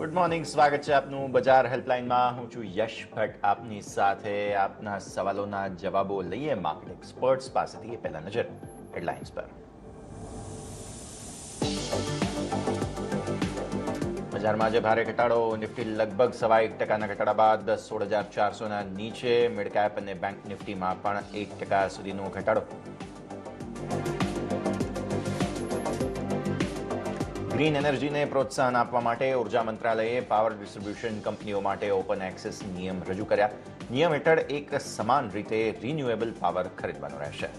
Good morning, સ્વાગત છે આપનું બજાર હેલ્પલાઇનમાં. હું છું યશ ભટ્ટ આપની સાથે. આપના સવાલોના જવાબો લઈએ માર્કેટ એક્સપર્ટ્સ પાસેથી. એ પહેલા નજર હેડલાઇન્સ પર. બજારમાં આજે ભારે ઘટાડો. નિફ્ટી લગભગ 1.25% ઘટાડા બાદ 16,400 નીચે. મિડ કેપ અને બેંક નિફ્ટીમાં પણ 1% સુધીનો ઘટાડો. ગ્રીન એનર્જીને પ્રોત્સાહન આપવા માટે ઉર્જા મંત્રાલયે પાવર ડિસ્ટ્રીબ્યુશન કંપનીઓ માટે ઓપન એક્સેસ નિયમ રજૂ કર્યા. નિયમ હેઠળ એક સમાન રીતે રિન્યુએબલ પાવર ખરીદવાનો રહેશે.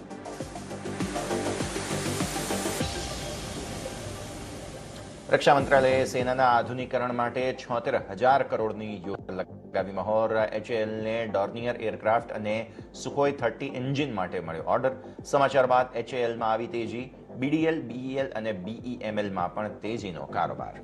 રક્ષા મંત્રાલયે સેનાના આધુનિકરણ માટે 76,000 કરોડની યોજના લગાવી મહોર. એચએએલને ડોર્નિયર એરક્રાફ્ટ અને સુખોઈ 30 એન્જિન માટે મળ્યો ઓર્ડર. સમાચાર બાદ એચએએલમાં આવી તેજી. બીડીએલ, બીઈએલ અને બીઈએમએલમાં પણ તેજીનો કારોબાર.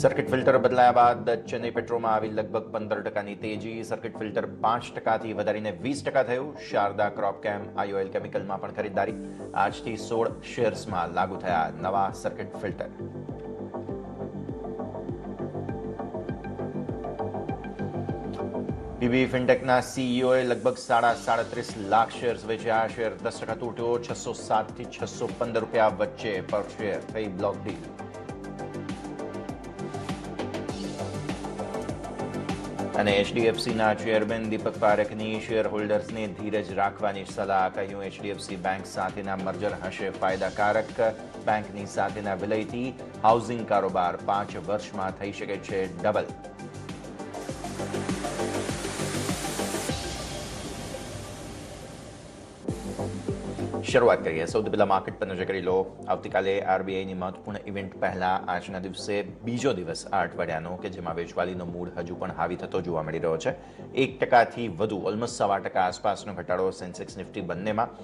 સર્કિટ ફિલ્ટર બદલાયા બાદ ચેન્નઈ પેટ્રોમાં આવી લગભગ 15%ની તેજી. સર્કિટ ફિલ્ટર 5%થી વધારીને 20% થયું. શારદા ક્રોપકેમ, આઈઓએલ કેમિકલમાં પણ ખરીદદારી. આજથી 16 શેર્સમાં લાગુ થયા નવા સર્કિટ ફિલ્ટર. પીબી ફિનટેકના સીઈઓએ લગભગ 37.5 લાખ શેર્સ વેચ્યા. શેર 10% તૂટ્યો. 607 થી 615 રૂપિયા વચ્ચે પર શેર થઈ બ્લોક ડીલ. અને એચડીએફસીના ચેરમેન દીપક પારેખની શેર હોલ્ડર્સને ધીરજ રાખવાની સલાહ. કહ્યું, એચડીએફસી બેંક સાથેના મર્જર હશે ફાયદાકારક. બેંકની સાથેના વિલયથી હાઉસિંગ કારોબાર 5 વર્ષમાં થઈ શકે છે ડબલ. શરૂઆત કરીએ. સૌથી પહેલા માર્કેટ પર નજર કરી લો. આવતીકાલે આરબીઆઈની મહત્વપૂર્ણ ઇવેન્ટ પહેલા આજના દિવસે બીજો દિવસ આ અઠવાડિયાનો કે જેમાં વેચવાલીનો મૂડ હજુ પણ હાવી થતો જોવા મળી રહ્યો છે. 1%થી વધુ, ઓલમોસ્ટ 1.25% આસપાસનો ઘટાડો સેન્સેક્સ નિફ્ટી બંનેમાં.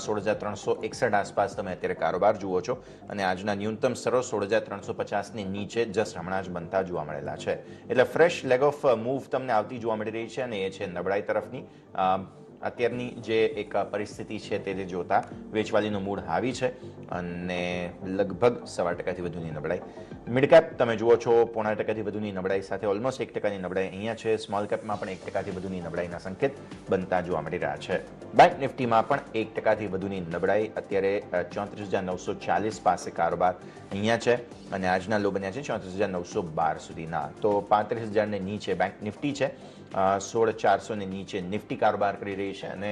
16,361 આસપાસ તમે અત્યારે કારોબાર જુઓ છો. અને આજના ન્યૂનતમ સ્તરો 16,350ની નીચે જસ્ટ હમણાં જ બનતા જોવા મળેલા છે. એટલે ફ્રેશ લેગ ઓફ મૂવ તમને આવતી જોવા મળી રહી છે અને એ છે નબળાઈ તરફની. અત્યારની જે એક પરિસ્થિતિ છે તે જોતા વેચવાલીનો મૂડ હાવી છે અને લગભગ 1.25%થી વધુની નબળાઈ. મિડકેપ તમે જુઓ છો 0.5%થી વધુની નબળાઈ સાથે ઓલમોસ્ટ 1%ની નબળાઈ અહીંયા છે. સ્મોલ કેપમાં પણ 1%થી વધુની નબળાઈના સંકેત બનતા જોવા મળી રહ્યા છે. બેંક નિફ્ટીમાં પણ 1%થી વધુની નબળાઈ. અત્યારે 34,940 પાસે કારોબાર અહીંયા છે અને આજના લો બન્યા છે 34,912 સુધીના. તો 35,000ને નીચે બેંક નિફ્ટી છે. 16,400 નીચે નિફ્ટી કારોબાર કરી રહી છે અને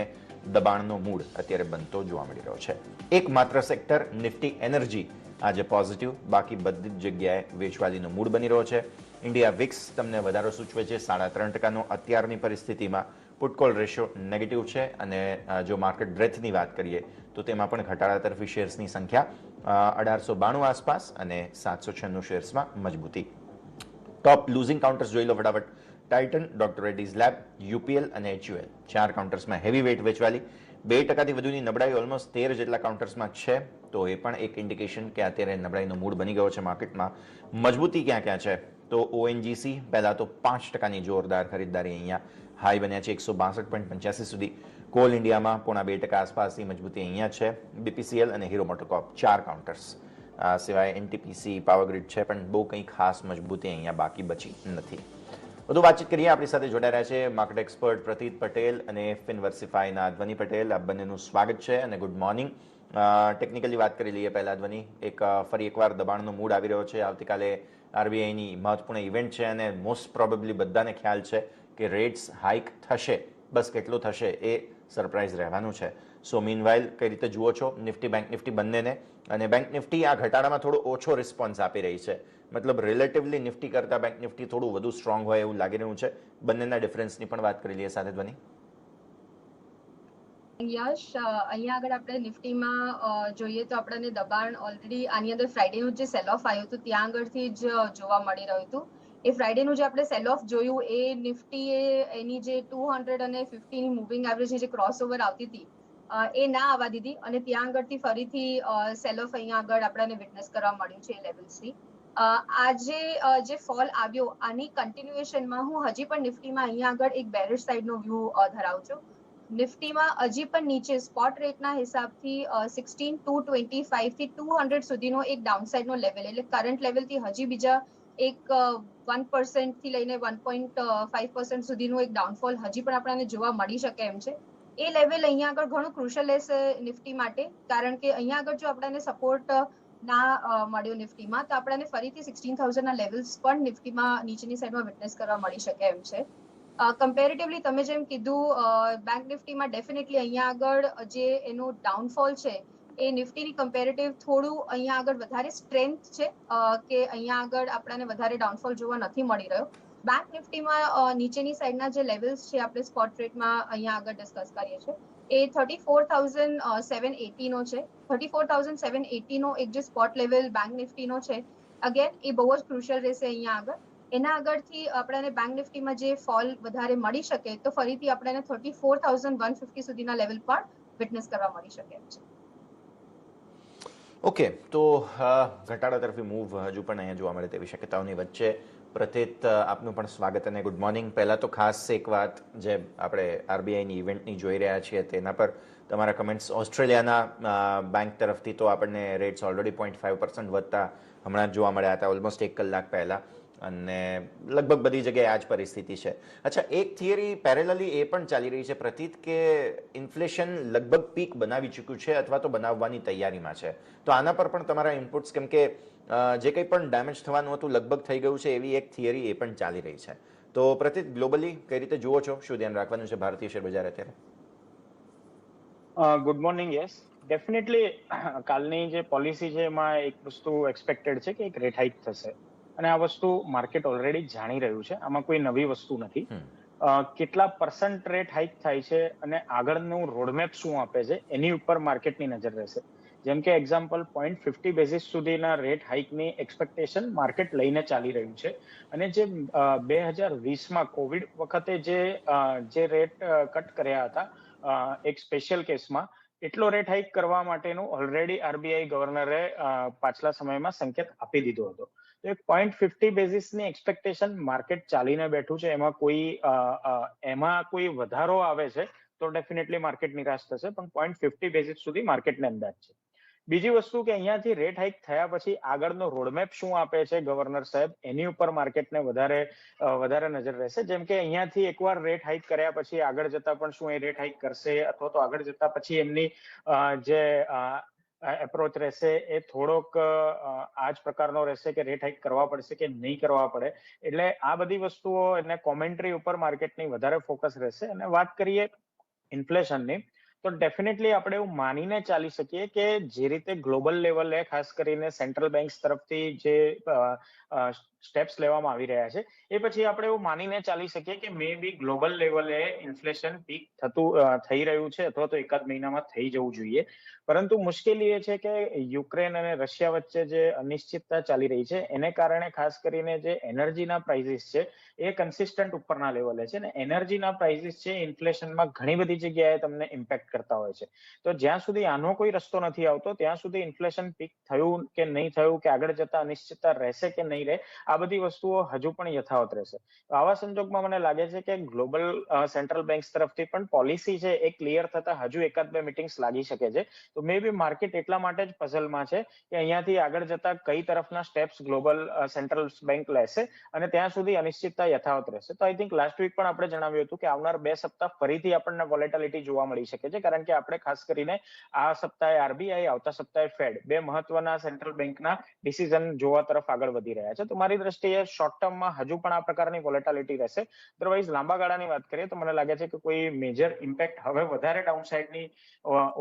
દબાણનો મૂડ અત્યારે બનતો જોવા મળી રહ્યો છે. એકમાત્ર સેક્ટર નિફ્ટી એનર્જી આજે પોઝિટિવ, બાકી બધી જ જગ્યાએ વેચવાલીનો મૂડ બની રહ્યો છે. ઇન્ડિયા વિક્સ તમને વધારો સૂચવે છે 3.5%નો અત્યારની પરિસ્થિતિમાં. પુટકોલ રેશિયો નેગેટિવ છે અને જો માર્કેટ બ્રેથની વાત કરીએ તો તેમાં પણ ઘટાડા તરફી શેર્સની સંખ્યા 1892 આસપાસ અને 796 શેર્સમાં મજબૂતી. ટોપ લૂઝિંગ કાઉન્ટર્સ જોઈ લો ફટાફટ. Titan, doctor Reddy's lab, UPL અને એચયુએલ 4 કાઉન્ટર્સમાં હેવી વેઇટ વેચવાલી. 2%થી વધુની નબળાઈ ઓલમોસ્ટ 13 જેટલા કાઉન્ટર્સમાં છે. તો એ પણ એક ઇન્ડિકેશન કે અત્યારે નબળાઈનો મૂડ બની ગયો છે માર્કેટમાં. મજબૂતી ક્યાં ક્યાં છે તો ઓએનજીસી પહેલા તો 5%ની જોરદાર ખરીદદારી અહીંયા. હાઈ બન્યા છે 162.85 સુધી. કોલ ઇન્ડિયામાં 0.5% આસપાસની મજબૂતી અહીંયા છે. બીપીસીએલ અને હીરો મોટોકોર્પ 4 કાઉન્ટર્સ. સિવાય એનટીપીસી, પાવરગ્રીડ છે પણ બહુ કંઈ ખાસ મજબૂતી અહીંયા બાકી બચી નથી. વધુ વાતચીત કરીએ. આપણી સાથે જોડાઈ રહ્યા છે માર્કેટ એક્સપર્ટ પ્રતીત પટેલ અને ફિનવર્સિફાઈના ધ્વની પટેલ. આ બંનેનું સ્વાગત છે અને ગુડ મોર્નિંગ. ટેકનિકલી વાત કરી લઈએ પહેલા ધ્વની. ફરી એકવાર દબાણનો મૂડ આવી રહ્યો છે. આવતીકાલે આરબીઆઈની મહત્વપૂર્ણ ઇવેન્ટ છે અને મોસ્ટ પ્રોબેબલી બધાને ખ્યાલ છે કે રેટ્સ હાઇક થશે. બસ કેટલું થશે એ સરપ્રાઇઝ રહેવાનું છે. સો મીનવાઇલ કઈ રીતે જુઓ છો નિફ્ટી બેંક નિફ્ટી બંનેને? અને બેંક નિફ્ટી આ ઘટાડામાં થોડો ઓછો રિસ્પોન્સ આપી રહી છે. મતલબ રિલેટિવલી નિફ્ટી કરતાં બેંક નિફ્ટી થોડું વધુ સ્ટ્રોંગ હોય એવું લાગી રહ્યું છે. બંનેના ડિફરન્સની પણ વાત કરી લઈએ સાથે ધ્વની. યશ, અહીંયા આગળ આપણે નિફ્ટીમાં જોઈએ તો આપણને દબાણ ઓલરેડી આની અંદર ફ્રાઈડેનું જે સેલ ઓફ આવ્યું હતું ત્યાં આગળથી જ જોવા મળી રહ્યું હતું. એ ફ્રાઈડેનું જે આપણે સેલ ઓફ જોયું એ નિફ્ટીએ એની જે 250ની મૂવિંગ એવરેજની જે ક્રોસઓવર આવતી હતી એ ના આવવા દીધી અને ત્યાં આગળથી ફરીથી સેલ ઓફ અહીંયા આગળ આપણને વિટનેસ કરવા મળ્યું છે એ લેવલ્સથી. આજે જે ફોલ આવ્યો આની કન્ટિન્યુએશનમાં હું હજી પણ નિફ્ટીમાં અહીંયા આગળ એક બેરિશ સાઇડનો વ્યૂ ધરાવું છું. નિફ્ટીમાં હજી પણ નીચે સ્પોટ રેટના હિસાબથી 16,225 થી 200 સુધીનો એક ડાઉનસાઇડનો લેવલ, એટલે કરંટ લેવલથી હજી બીજા એક 1% થી લઈને 1.5% સુધીનું એક ડાઉનફોલ હજી પણ આપણને જોવા મળી શકે એમ છે. એ લેવલ અહીંયા આગળ ઘણું ક્રુશિયલ રહેશે નિફ્ટી માટે, કારણ કે અહીંયા આગળ જો આપણને સપોર્ટ ના મળ્યો નિફ્ટીમાં, તો આપણને ફરીથી 16,000 ના લેવલ્સ પણ નિફ્ટીમાં નીચેની સાઈડમાં વિટનેસ કરવા મળી શકે એમ છે. કમ્પેરેટિવલી તમે જેમ કીધું, બેંક નિફ્ટીમાં ડેફિનેટલી અહીંયા આગળ જે એનું ડાઉનફોલ છે એ નિફ્ટીની કમ્પેરેટિવ થોડું અહીંયા આગળ વધારે સ્ટ્રેન્થ છે, કે અહીંયા આગળ આપણને વધારે ડાઉનફોલ જોવા નથી મળી રહ્યો. બેંક નિફ્ટીમાં નીચેની સાઈડના જે લેવલ્સ છે આપણે સ્પોટ રેટમાં અહીંયા આગળ ડિસ્કસ કરીએ છીએ, એ 34,780 નો છે. 34,780 નો એક જે સ્પોટ લેવલ બેંક નિફ્ટીનો છે, અગેન એ બહુ જ ક્રુશિયલ રહેશે અહીંયા આગળ. એના આગળથી આપણને બેંક નિફ્ટીમાં જે ફોલ વધારે મળી શકે તો ફરીથી આપણને 34,150 સુધીના લેવલ પણ વિટનેસ કરવા મળી શકે એમ છે. ઓકે, તો ઘટાડા તરફી મૂવ હજુ પણ અહીંયા જોવા મળે તેવી શક્યતાઓની વચ્ચે પ્રતિત, આપનું પણ સ્વાગત અને ગુડ મોર્નિંગ. પહેલાં તો ખાસ એક વાત, જે આપણે આરબીઆઈની ઇવેન્ટની જોઈ રહ્યા છીએ તેના પર તમારા કમેન્ટ્સ. ઓસ્ટ્રેલિયાના બેંક તરફથી તો આપણને રેટ્સ ઓલરેડી 0.5% વધતા હમણાં જ જોવા મળ્યા હતા, ઓલમોસ્ટ 1 કલાક પહેલાં, અને લગભગ બધી જગ્યાએ આ જ પરિસ્થિતિ છે. અચ્છા, એક થિયરી પેરેલલી એ પણ ચાલી રહી છે પ્રતીત, કે ઇન્ફ્લેશન લગભગ પીક બનાવી ચૂક્યું છે અથવા તો બનાવવાની તૈયારીમાં છે. તો આના પર પણ તમારા ઇનપુટ્સ, કેમ કે જે કંઈ પણ ડેમેજ થવાનું હતું લગભગ થઈ ગયું છે એવી એક થિયરી એ પણ ચાલી રહી છે. તો પ્રતીત, ગ્લોબલી કઈ રીતે જુઓ છો, શું ધ્યાન રાખવાનું છે ભારતીય શેર બજાર અત્યારે? Good morning. યસ, ડેફિનેટલી કાલની જે પોલિસી છે એમાં એક વસ્તુ એક્સપેક્ટેડ છે કે એક રેટ હાઇક થશે, અને આ વસ્તુ માર્કેટ ઓલરેડી જાણી રહ્યું છે, આમાં કોઈ નવી વસ્તુ નથી. કેટલા % રેટ હાઇક થાય છે અને આગળનું રોડમેપ શું આપે છે એની ઉપર માર્કેટની નજર રહેશે. જેમ કે એક્ઝામ્પલ, 0.50 બેઝિસ સુધીના રેટ હાઇકની એક્સપેક્ટેશન માર્કેટ લઈને ચાલી રહ્યું છે, અને જે 2020માં કોવિડ વખતે જે રેટ કટ કર્યા હતા એક સ્પેશિયલ કેસમાં, એટલો રેટ હાઇક કરવા માટેનું ઓલરેડી આરબીઆઈ ગવર્નરે પાછલા સમયમાં સંકેત આપી દીધો હતો. તો એક 0.50 બેઝિસની એક્સપેક્ટેશન માર્કેટ ચાલીને બેઠું છે, એમાં કોઈ વધારો આવે છે તો ડેફિનેટલી માર્કેટ નિરાશ થશે, પણ 0.50 બેઝિસ સુધી માર્કેટને અંદાજ છે. બીજી વસ્તુ કે અહીંયાથી રેટ હાઇક થયા પછી આગળનો રોડમેપ શું આપે છે ગવર્નર સાહેબ, એની ઉપર માર્કેટને વધારે નજર રહેશે. જેમ કે અહીંયાથી એકવાર રેટ હાઇક કર્યા પછી આગળ જતા પણ શું એ રેટ હાઇક કરશે, અથવા તો આગળ જતા પછી એમની જે એપ્રોચ રહેશે એ થોડોક આ જ પ્રકારનો રહેશે કે રેટ હાઇક કરવા પડશે કે નહીં કરવા પડે. એટલે આ બધી વસ્તુઓ અને કોમેન્ટ્રી ઉપર માર્કેટની વધારે ફોકસ રહેશે. અને વાત કરીએ ઇન્ફ્લેશનની, તો ડેફિનેટલી આપણે એવું માનીને ચાલી શકીએ કે જે રીતે ગ્લોબલ લેવલે ખાસ કરીને સેન્ટ્રલ બેંક્સ તરફથી જે સ્ટેપ્સ લેવામાં આવી રહ્યા છે એ પછી આપણે એવું માનીને ચાલી શકીએ કે મે બી ગ્લોબલ લેવલે ઇન્ફ્લેશન પીક થઈ રહ્યું છે, અથવા તો એકાદ મહિનામાં થઈ જવું જોઈએ. પરંતુ મુશ્કેલી એ છે કે યુક્રેન અને રશિયા વચ્ચે જે અનિશ્ચિતતા ચાલી રહી છે એને કારણે ખાસ કરીને જે એનર્જીના પ્રાઇસીસ છે એ કન્સિસ્ટન્ટ ઉપરના લેવલે છે, ને એનર્જીના પ્રાઇસીસ છે ઇન્ફ્લેશનમાં ઘણી બધી જગ્યાએ તમને ઇમ્પેક્ટ કરતા હોય છે. તો જ્યાં સુધી આનો કોઈ રસ્તો નથી આવતો ત્યાં સુધી ઇન્ફ્લેશન પીક થયું કે નહીં થયું, કે આગળ જતા અનિશ્ચિતતા રહેશે કે નહીં રહે, આ બધી વસ્તુઓ હજુ પણ યથાવત રહેશે. તો આવા સંજોગમાં મને લાગે છે કે ગ્લોબલ સેન્ટ્રલ બેંક્સ તરફથી પણ પોલિસી છે એ ક્લિયર થતા હજુ 1-2 મીટિંગ્સ લાગી શકે છે. તો મે બી માર્કેટ એટલા માટે જ પઝલમાં છે કે અહીંયાથી આગળ જતા કઈ તરફના સ્ટેપ્સ ગ્લોબલ સેન્ટ્રલ બેંક લેશે, અને ત્યાં સુધી અનિશ્ચિતતા યથાવત રહેશે. તો આઈ થિંક લાસ્ટ વીક પણ આપણે જણાવ્યું હતું કે આવનાર 2 સપ્તાહ ફરીથી આપણને વોલેટિલિટી જોવા મળી શકે છે, કારણ કે આપણે ખાસ કરીને આ સપ્તાહે આરબીઆઈ, આવતા સપ્તાહે ફેડ, 2 મહત્વના સેન્ટ્રલ બેંકના ડિસિઝન જોવા તરફ આગળ વધી રહ્યા છે. તો મારી દ્રષ્ટિએ શોર્ટ ટર્મમાં હજુ પણ આ પ્રકારની વોલેટિલિટી રહેશે. અધરવાઇઝ લાંબા ગાળાની વાત કરીએ તો મને લાગે છે કે કોઈ મેજર ઇમ્પેક્ટ હવે વધારે ડાઉનસાઇડની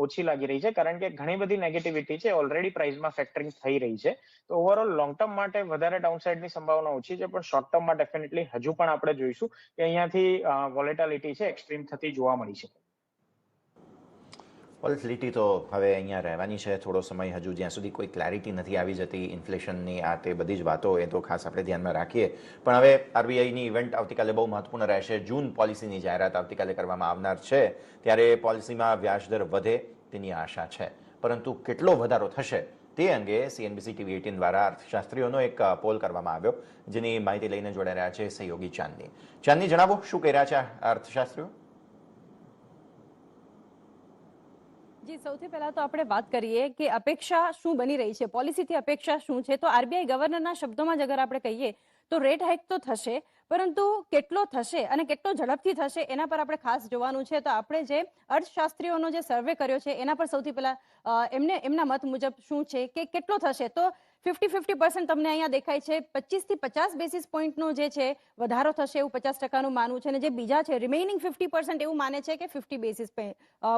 ઓછી લાગી રહી છે, કારણ કે ઘણી બધી નેગેટિવિટી છે ઓલરેડી પ્રાઇસમાં ફેક્ટરિંગ થઈ રહી છે. તો ઓવરઓલ લોંગ ટર્મ માટે વધારે ડાઉનસાઇડની સંભાવના ઓછી છે, પણ શોર્ટ ટર્મમાં ડેફિનેટલી હજુ પણ આપણે જોઈશું કે અહીંયાથી વોલેટિલિટી છે એક્સ્ટ્રીમ થતી જોવા મળી શકે. વોલેટિલિટી તો હવે અહીંયા રહેવાની છે થોડો સમય હજુ, જ્યાં સુધી કોઈ ક્લેરિટી નથી આવી જતી ઇન્ફ્લેશનની, આ તે બધી જ વાતો એ તો ખાસ આપણે ધ્યાનમાં રાખીએ. પણ હવે આરબીઆઈની ઇવેન્ટ આવતીકાલે બહુ મહત્વપૂર્ણ રહેશે. જૂન પોલિસીની જાહેરાત આવતીકાલે કરવામાં આવનાર છે, ત્યારે પોલિસીમાં વ્યાજદર વધે તેની આશા છે, પરંતુ કેટલો વધારો થશે તે અંગે CNBC TV 18 દ્વારા અર્થશાસ્ત્રીઓનો એક પોલ કરવામાં આવ્યો, જેની માહિતી લઈને જોડાઈ રહ્યા છે સહયોગી ચાંદની. ચાંદની, જણાવો શું કહી રહ્યા છે અર્થશાસ્ત્રીઓ? જી, સૌથી પહેલા તો આપણે વાત કરીએ કે અપેક્ષા શું બની રહી છે, પોલિસીથી અપેક્ષા શું છે. તો આરબીઆઈ ગવર્નરના શબ્દોમાં જ અગર આપણે કહીએ તો રેટ હાઇક તો થશે, પરંતુ કેટલો થશે અને કેટલો ઝડપથી થશે એના પર આપણે ખાસ જોવાનું છે. તો આપણે જે અર્થશાસ્ત્રીઓનો જે સર્વે કર્યો છે એના પર સૌથી પહેલા એમના મત મુજબ શું છે કે કેટલો થશે. તો 50-50% તમને અહીંયા દેખાય છે. 25 થી 50 બેસિસ પોઈન્ટનો જે છે વધારો થશે એવું 50%નું માનવું છે, અને જે બીજા છે રિમેઇનિંગ 50% એવું માને છે કે 50 બેસિસ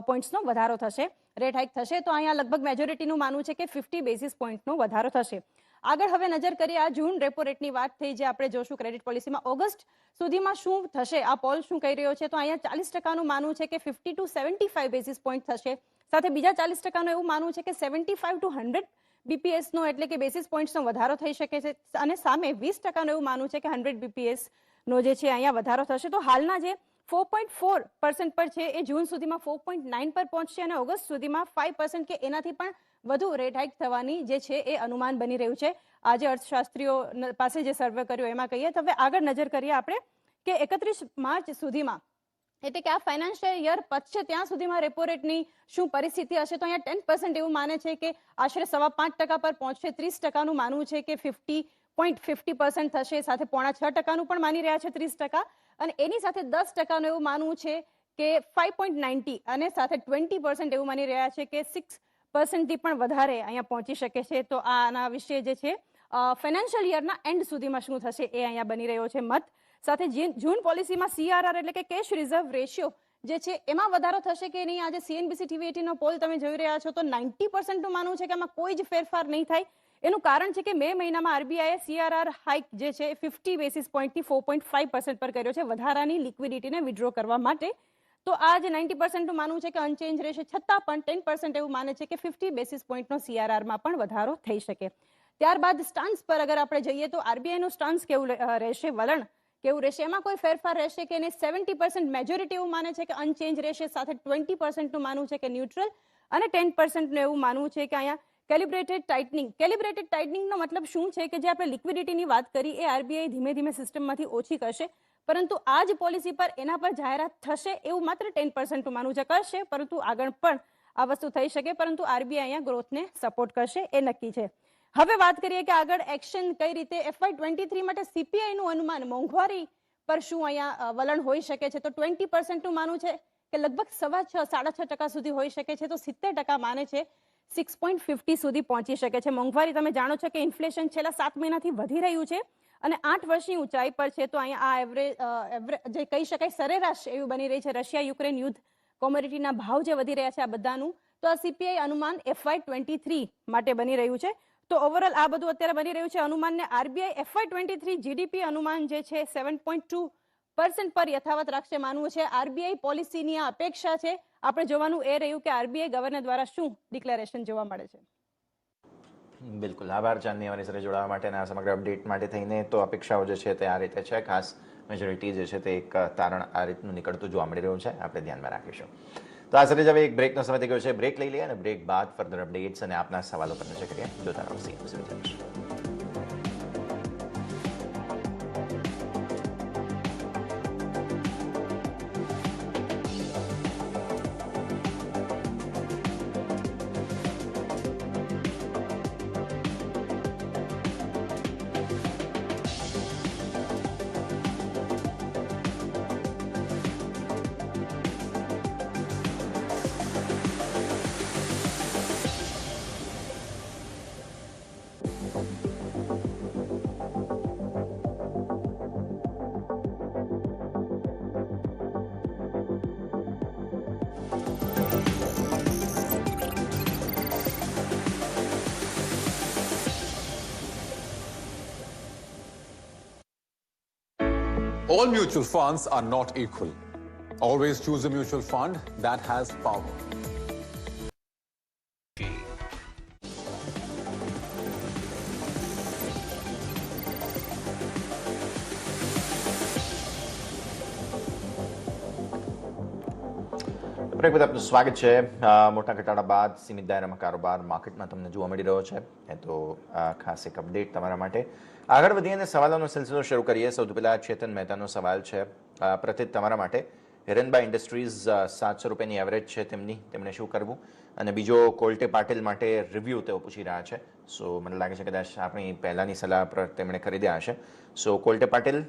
પોઈન્ટ્સનો વધારો થશે, રેટ હાઇક થશે. તો અહીંયા લગભગ મેજોરિટીનું માનવું છે કે 50 બેસિસ પોઈન્ટનો વધારો થશે. આગળ હવે નજર કરીએ, આ જૂન રેપો રેટની વાત થઈ, જે આપણે જોશું ક્રેડિટ પોલિસીમાં ઓગસ્ટ સુધીમાં શું થશે, આ પોલ શું કહી રહ્યો છે. તો અહીંયા 40%નું માનવું છે કે 50 to 75 બેસિસ પોઈન્ટ થશે. સાથે બીજા 40%નું એવું માનવું છે કે 75 to 100 બીપીએસનો એટલે કે બેસિસ પોઈન્ટ્સનો વધારો થઈ શકે છે, અને સામે 20%નું એવું માનવું છે કે 100 બીપીએસનો જે છે અહીંયા વધારો થશે. તો હાલના જે 4.4% પર છે એ જૂન સુધીમાં 4.9 પર પહોંચશે, અને ઓગસ્ટ સુધીમાં 5% કે એનાથી પણ વધુ રેટ હાઇક થવાની જે છે એ અનુમાન બની રહ્યું છે. આજે અર્થશાસ્ત્રીઓ પાસે જે સર્વે કર્યો એમાં કહીએ તો હવે આગળ નજર કરીએ આપણે કે 31 માર્ચ સુધીમાં, એટલે કે આ ફાઇનાન્શિયલ યર પતશે ત્યાં સુધીમાં રેપો રેટની શું પરિસ્થિતિ હશે. તો અહીંયા 10% એવું માને છે કે આશરે 5.5% પર પહોંચશે. 30%નું માનવું છે કે 50.50% થશે. સાથે 5.6%નું પણ માની રહ્યા છે 30%, અને એની સાથે 10%નું એવું માનવું છે કે 5.90, અને સાથે 20% એવું માની રહ્યા છે કે 6%થી પણ વધારે અહીંયા પહોંચી શકે છે. તો આના વિશે જે છે ફાઇનાન્શિયલ યરના એન્ડ સુધીમાં શું થશે એ અહીંયા બની રહ્યો છે મત. સાથે જૂન પોલિસીમાં સીઆરઆર એટલે કે કેશ રિઝર્વ રેશિયો જે છે એમાં વધારો થશે કે નહીં. આજે સીએનબીસી ટીવી18નો પોલ તમે જોઈ રહ્યા છો તો 90%નું માનવું છે કે આમાં કોઈ જ ફેરફાર નહીં થાય. એનું કારણ છે કે મે મહિનામાં આરબીઆઈએ સીઆરઆર હાઇક જે છે 50 બેસિસ પોઈન્ટથી 4.5% પર કર્યો છે વધારાની લિક્વિડિટીને વિડ્રો કરવા માટે. તો આ જે 90%નું માનવું છે કે અનચેન્જ રહેશે, છતાં પણ 10% એવું માને છે કે 50 બેસિસ પોઈન્ટનો સીઆરઆરમાં પણ વધારો થઈ શકે. ત્યારબાદ સ્ટાન્સ પર અગર આપણે જઈએ તો આરબીઆઈનું સ્ટાન્સ કેવું રહેશે, વલણ કેવું રહેશે, એમાં કોઈ ફેરફાર રહેશે કે નહીં. 70% મેજોરિટી એવું માને છે કે અનચેન્જ રહેશે, સાથે 20%નું માનવું છે કે ન્યુટ્રલ, અને 10%નું એવું માનવું છે કે અહીંયા કેલિબ્રેટેડ ટાઇટનિંગ. કેલિબ્રેટેડ ટાઇટનિંગનો મતલબ શું છે કે જે આપણે લિક્વિડિટીની વાત કરી એ આરબીઆઈ ધીમે ધીમે સિસ્ટમમાંથી ઓછી કરશે, પરંતુ આ જ પોલિસી પર એના પર જાહેરાત થશે એવું માત્ર 10%નું માનવું છે. કરશે, પરંતુ આગળ પણ આ વસ્તુ થઈ શકે, પરંતુ આરબીઆઈ અહીંયા ગ્રોથને સપોર્ટ કરશે એ નક્કી છે. હવે વાત કરીએ કે આગળ એક્શન કઈ રીતે. FY23 માટે સીપીઆઈનું અનુમાન મોંઘવારી પર શું અહીંયા વલણ હોઈ શકે છે. તો 20%નું માનવું છે કે લગભગ 6.5% સુધી હોઈ શકે છે. તો 70% માને છે 6.50 સુધી પહોંચી શકે છે. મોંઘવારી તમે જાણો છો કે ઇન્ફ્લેશન છેલ્લા 7 મહિનાથી વધી રહ્યું છે અને 8 વર્ષની ઊંચાઈ પર છે. તો અહીંયા આ એવરેજ જે કહી શકાય સરેરાશ એવું બની રહી છે. રશિયા યુક્રેન યુદ્ધ, કોમોડિટીના ભાવ જે વધી રહ્યા છે આ બધાનું, તો આ સીપીઆઈ અનુમાન FY23 માટે બની રહ્યું છે. તો ઓવરઓલ આ બધું અત્યારે બની રહ્યું છે અનુમાનને. આરબીઆઈ FY23 જીડીપી અનુમાન જે છે 7.2% પર યથાવત રાખશે માનવું છે. આરબીઆઈ પોલિસીની આ અપેક્ષા છે. આપણે જોવાનું એ રહ્યું કે આરબીઆઈ ગવર્નર દ્વારા શું ડિક્લેરેશન જોવા મળે છે. બિલકુલ, આભાર ચાંદની અમારી સાથે જોડાવા માટે અને આ સમગ્ર અપડેટ માટે થઈને. તો અપેક્ષાઓ જે છે તે આ રીતે છે, ખાસ મેજોરિટી જે છે તે એક તારણ આ રીતનું નીકળતું જોવા મળી રહ્યું છે. આપણે ધ્યાનમાં રાખીશું. તો આ સાથે જ હવે એક બ્રેકનો સમય થઈ ગયો છે. બ્રેક લઈ લઈએ અને બ્રેક બાદ ફર્ધર અપડેટ્સ અને આપના સવાલો પર નજર કરીએ. જોતા રહો CNBC. All mutual funds are not equal. Always choose a mutual fund that has power. Break બાદ આપનું સ્વાગત છે. મોટા ઘટાડા બાદ સીમિત દાયરામાં કારોબાર માર્કેટમાં તમને જોવા મળી રહ્યો છે. તો ખાસ એક અપડેટ તમારા માટે. આગળ વધીએ અને સવાલોનો સિલસિલો શરૂ કરીએ. સૌથી પહેલા ચેતન મહેતાનો સવાલ છે પ્રતિત તમારા માટે. હિરનબા ઇન્ડસ્ટ્રીઝ 700 રૂપિયાની એવરેજ છે તેમણે શું કરવું, અને બીજો કોલ્ટે પાટીલ માટે રિવ્યૂ તેઓ પૂછી રહ્યા છે. સો મને લાગે છે કદાચ આપણી પહેલાંની સલાહ પર તેમણે ખરીદ્યા હશે. સો કોલ્ટે પાટીલ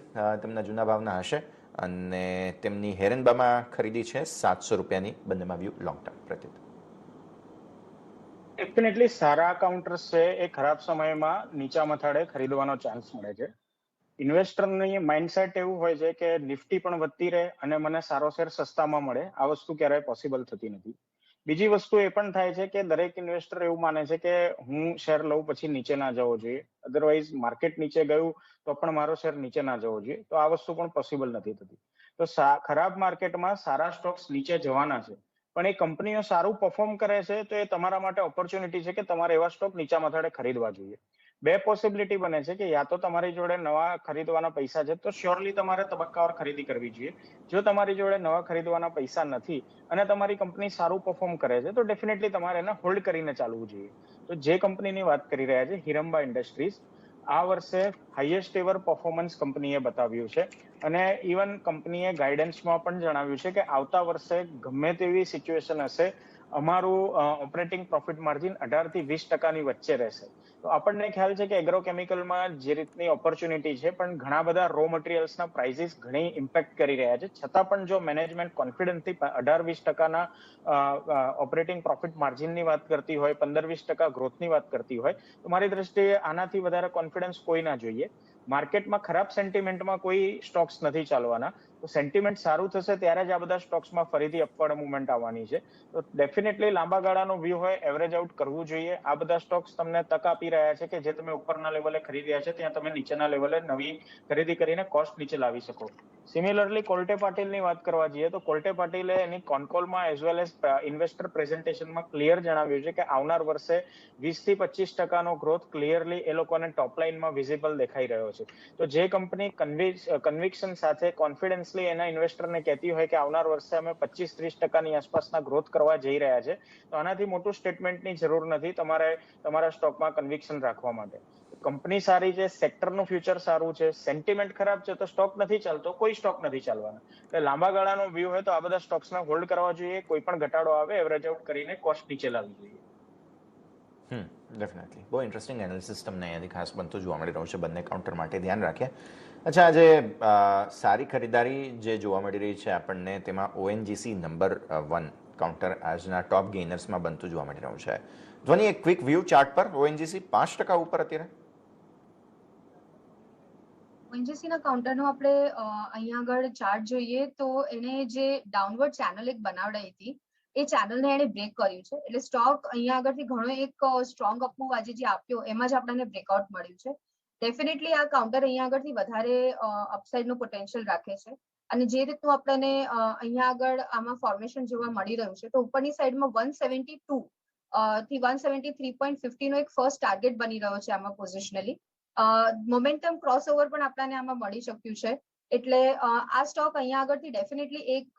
તેમના જૂના ભાવના હશે અને તેમની હિરનબામાં ખરીદી છે 700 રૂપિયાની. બંનેમાં વ્યૂ લોંગ ટર્મ. પ્રત્યુત ડેફિનેટલી સારા કાઉન્ટર્સ છે એ ખરાબ સમયમાં નીચા મથાળે ખરીદવાનો ચાન્સ મળે છે. ઇન્વેસ્ટરની માઇન્ડસેટ એવું હોય છે કે નિફ્ટી પણ વધતી રહે અને મને સારો શેર સસ્તામાં મળે. આ વસ્તુ ક્યારેય પોસિબલ થતી નથી. બીજી વસ્તુ એ પણ થાય છે કે દરેક ઇન્વેસ્ટર એવું માને છે કે હું શેર લઉં પછી નીચે ના જવો જોઈએ, અધરવાઇઝ માર્કેટ નીચે ગયું તો પણ મારો શેર નીચે ના જવો જોઈએ. તો આ વસ્તુ પણ પોસિબલ નથી થતી. તો ખરાબ માર્કેટમાં સારા સ્ટોક્સ નીચે જવાના છે, પણ એ કંપનીઓ સારું પરફોર્મ કરે છે તો એ તમારા માટે ઓપોર્ચ્યુનિટી છે કે તમારે એવા સ્ટોક નીચા મથાળે ખરીદવા જોઈએ. બે પોસિબિલિટી બને છે કે યા તો તમારી જોડે નવા ખરીદવાના પૈસા છે તો શ્યોરલી તમારે તબક્કાવાર ખરીદી કરવી જોઈએ. જો તમારી જોડે નવા ખરીદવાના પૈસા નથી અને તમારી કંપની સારું પરફોર્મ કરે છે તો ડેફિનેટલી તમારે એને હોલ્ડ કરીને ચાલવું જોઈએ. તો જે કંપનીની વાત કરી રહ્યા છે હિરંબા ઇન્ડસ્ટ્રીઝ, આ વર્ષે હાઈએસ્ટ એવર પરફોર્મન્સ કંપનીએ બતાવ્યું છે અને ઇવન કંપનીએ ગાઈડન્સમાં પણ જણાવ્યું છે કે આવતા વર્ષે ગમે તેવી સિચ્યુએશન હશે અમારું ઓપરેટિંગ પ્રોફિટ માર્જિન 18 થી 20% વચ્ચે રહેશે. તો આપણને ખ્યાલ છે કે એગ્રોકેમિકલમાં જે રીતની ઓપોર્ચ્યુનિટી છે પણ ઘણા બધા રો મટીરિયલ્સના પ્રાઇસીસ ઘણી ઇમ્પેક્ટ કરી રહ્યા છે. છતાં પણ જો મેનેજમેન્ટ કોન્ફિડન્સથી 18-20% ઓપરેટિંગ પ્રોફિટ માર્જિનની વાત કરતી હોય, 15-20% ગ્રોથની વાત કરતી હોય, તો મારી દ્રષ્ટિએ આનાથી વધારે કોન્ફિડન્સ કોઈ ના જોઈએ. માર્કેટમાં ખરાબ સેન્ટિમેન્ટમાં કોઈ સ્ટોક્સ નથી ચાલવાના. તો સેન્ટિમેન્ટ સારું થશે ત્યારે જ આ બધા સ્ટોક્સમાં ફરીથી અપવર્ડ મુવમેન્ટ આવવાની છે. તો ડેફિનેટલી લાંબા ગાળાનો વ્યૂ હોય એવરેજ આઉટ કરવું જોઈએ. આ બધા સ્ટોક્સ તમને તક આપી રહ્યા છે કે જે તમે ઉપરના લેવલે ખરીદ્યા છે ત્યાં તમે નીચેના લેવલે નવી ખરીદી કરીને કોસ્ટ નીચે લાવી શકો. સિમિલરલી કોલ્ટે પાટીલની વાત કરવા જઈએ તો કોલ્ટે પાટીલે એની કોન્કોલમાં એઝ વેલ એઝ ઇન્વેસ્ટર પ્રેઝન્ટેશનમાં ક્લિયર જણાવ્યું છે કે આવનાર વર્ષે 20-25% ગ્રોથ ક્લિયરલી એ લોકોને ટોપ લાઇનમાં વિઝિબલ દેખાઈ રહ્યો છે. તો જે કંપની કન્વિક્શન સાથે કોન્ફિડન્સલી એના ઇન્વેસ્ટરને કહેતી હોય કે આવનાર વર્ષે અમે 25-30% આસપાસના ગ્રોથ કરવા જઈ રહ્યા છે, તો આનાથી મોટું સ્ટેટમેન્ટની જરૂર નથી તમારે તમારા સ્ટોકમાં કન્વિક્શન રાખવા માટે. કંપની સારી છે, સેક્ટરનું ફ્યુચર સારું છે, સેન્ટિમેન્ટ ખરાબ છે તો સ્ટોક નથી ચાલતો, કોઈ સ્ટોક નથી ચાલવાના. એટલે લાંબા ગાળાનો વ્યૂ હોય તો આ બધા સ્ટોક્સને હોલ્ડ કરવા જોઈએ. કોઈ પણ ઘટાડો આવે એવરેજ આઉટ કરીને કોસ્ટ નીચે લાવવી જોઈએ. ડેફિનેટલી બહુ ઇન્ટરેસ્ટિંગ એનાલિસિસ તમને અહીંયાથી ખાસ બનતું જોવા મળી રહ્યું છે. બંને કાઉન્ટર માટે ધ્યાન રાખીએ. અચ્છા, આજે સારી ખરીદારી જે જોવા મળી રહી છે આપણને, તેમાં ઓએનજીસી નંબર 1 કાઉન્ટર આજના ટોપ ગેઇનર્સમાં બનતું જોવા મળી રહ્યું છે. ધ્વની, એક ક્વિક વ્યૂ ચાર્ટ પર. ઓએનજીસી 5% ઉપર અત્યારે. ઓએનજીસી ના કાઉન્ટરનો આપણે અહીંયા આગળ ચાર્ટ જોઈએ તો એને જે ડાઉનવર્ડ ચેનલ એક બનાવડાઈ હતી એ ચેનલને એને બ્રેક કર્યું છે. એટલે સ્ટોક અહીંયા આગળથી ઘણો એક સ્ટ્રોંગ અપમૂવ આજે જે આપ્યો એમાં જ આપણને બ્રેકઆઉટ મળ્યું છે. ડેફિનેટલી આ કાઉન્ટર અહીંયા આગળથી વધારે અપસાઇડનું પોટેન્શિયલ રાખે છે. અને જે રીતનું આપણને અહીંયા આગળ આમાં ફોર્મેશન જોવા મળી રહ્યું છે તો ઉપરની સાઈડમાં 172 થી 173.50 નો એક ફર્સ્ટ ટાર્ગેટ બની રહ્યો છે આમાં પોઝિશનલી. મોમેન્ટમ ક્રોસઓવર પણ આપણને આમાં મળી શક્યું છે. એટલે આ સ્ટોક અહીંયા આગળથી ડેફિનેટલી એક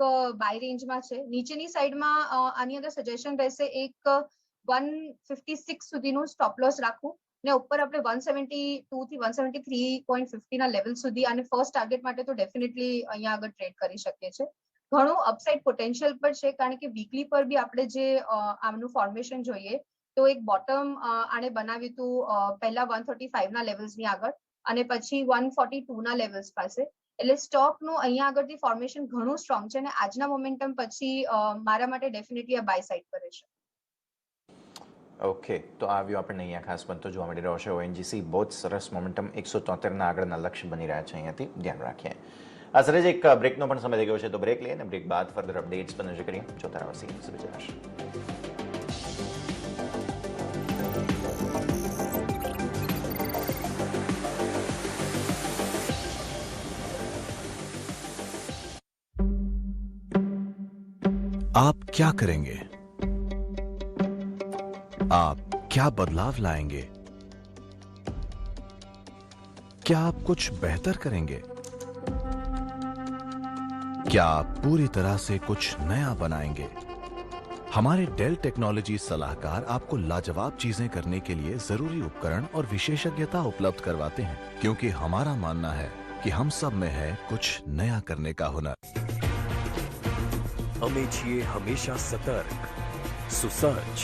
બાય રેન્જમાં છે. નીચેની સાઈડમાં આની અંદર સજેશન રહેશે એક 156 સુધીનું સ્ટોપ લોસ રાખવું ને ઉપર આપણે 172 થી 173.50 ના લેવલ સુધી અને ફર્સ્ટ ટાર્ગેટ માટે તો ડેફિનેટલી અહીંયા આગળ ટ્રેડ કરી શકીએ છીએ. ઘણું અપસાઇડ પોટેન્શિયલ પણ છે કારણ કે વીકલી પર બી આપણે જે આમનું ફોર્મેશન જોઈએ તો એક બોટમ આને બનાવ્યું હતું પહેલા 135 ના લેવલ્સની આગળ અને પછી 142 ના લેવલ્સ પાસે. એટલે સ્ટોકનું અહીંયા આગળથી ફોર્મેશન ઘણું સ્ટ્રોંગ છે અને આજના મોમેન્ટમ પછી મારા માટે ડેફિનેટલી આ બાય સાઇડ પર રહેશે. ઓકે, તો આ વ્યૂ આપણને અહીંયા ખાસ બનતો જોવા મળી રહ્યો છે. ઓએનજીસી બહુ જ સરસ મોમેન્ટમ 173 આગળના લક્ષ્ય બની રહ્યા છે. અહીંયાથી ધ્યાન રાખીએ. આ સર એક બ્રેકનો પણ સમય થઈ ગયો છે, તો બ્રેક લઈએ અને બ્રેક બાદ ફર્ધર અપડેટ્સ પર નજર કરીએ. જોતા રહો સીએમ વિચાર. आप क्या करेंगे? आप क्या बदलाव लाएंगे? क्या आप कुछ बेहतर करेंगे? क्या आप पूरी तरह से कुछ नया बनाएंगे? हमारे डेल टेक्नोलॉजी सलाहकार आपको लाजवाब चीजें करने के लिए जरूरी उपकरण और विशेषज्ञता उपलब्ध करवाते हैं, क्योंकि हमारा मानना है कि हम सब में है कुछ नया करने का हुनर. અમે છીએ હંમેશા સતર્ક, સુસજ્જ,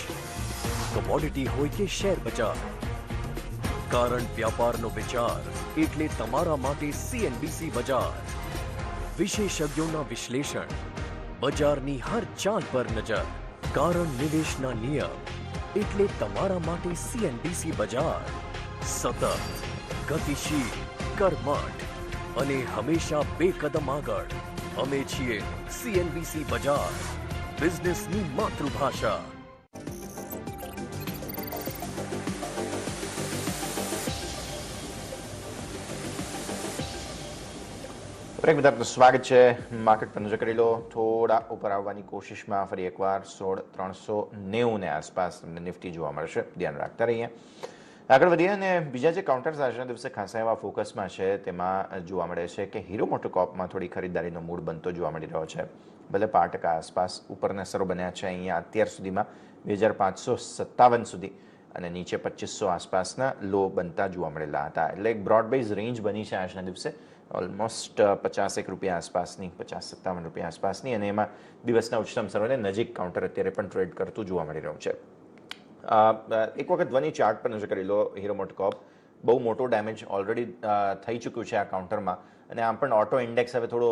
કમોડિટી હોય કે શેર બજાર, કારણ વ્યાપારનો વિચાર એટલે તમારા માટે CNBC બજાર. વિશેષજ્ઞોના વિશ્લેષણ, બજારની હર ચાલ પર નજર, કારણ નિવેશના નિયમ એટલે તમારા માટે CNBC બજાર. સતત, ગતિશીલ, કર્મઠ અને હંમેશા બે કદમ આગળ. અમે છીએ CNBC બજાર, બિઝનેસની માતૃભાષા. બ્રેક બાદ આપનું સ્વાગત છે. માર્કેટ પર નજર કરી લો. થોડા ઉપર આવવાની કોશિશમાં ફરી એકવાર 16,390 ને આસપાસ તમને નિફ્ટી જોવા મળશે. ધ્યાન રાખતા રહીએ. આગળ વધીએ અને બીજા જે કાઉન્ટર્સ આજના દિવસે ખાસા એવા ફોકસમાં છે તેમાં જોવા મળે છે કે હીરો મોટોકોર્પમાં થોડી ખરીદદારીનો મૂડ બનતો જોવા મળી રહ્યો છે. ભલે 5% આસપાસ ઉપરના સ્તરો બન્યા છે અહીંયા અત્યાર સુધીમાં 2,557 સુધી અને નીચે 2,500 આસપાસના લો બનતા જોવા મળેલા હતા. એટલે એક બ્રોડ બેઝ રેન્જ બની છે આજના દિવસે, ઓલમોસ્ટ 51 રૂપિયા આસપાસની, 50-57 રૂપિયા આસપાસની, અને એમાં દિવસના ઉચ્ચતમ સ્તરોને નજીક કાઉન્ટર અત્યારે પણ ટ્રેડ કરતું જોવા મળી રહ્યું છે. એક વખત ધ્વની ચાર્ટ પર નજર કરી લો. હીરો મોટોકોર્પ બહુ મોટો ડેમેજ ઓલરેડી થઈ ચૂક્યું છે આ કાઉન્ટરમાં, અને આમ પણ ઓટો ઇન્ડેક્સ હવે થોડો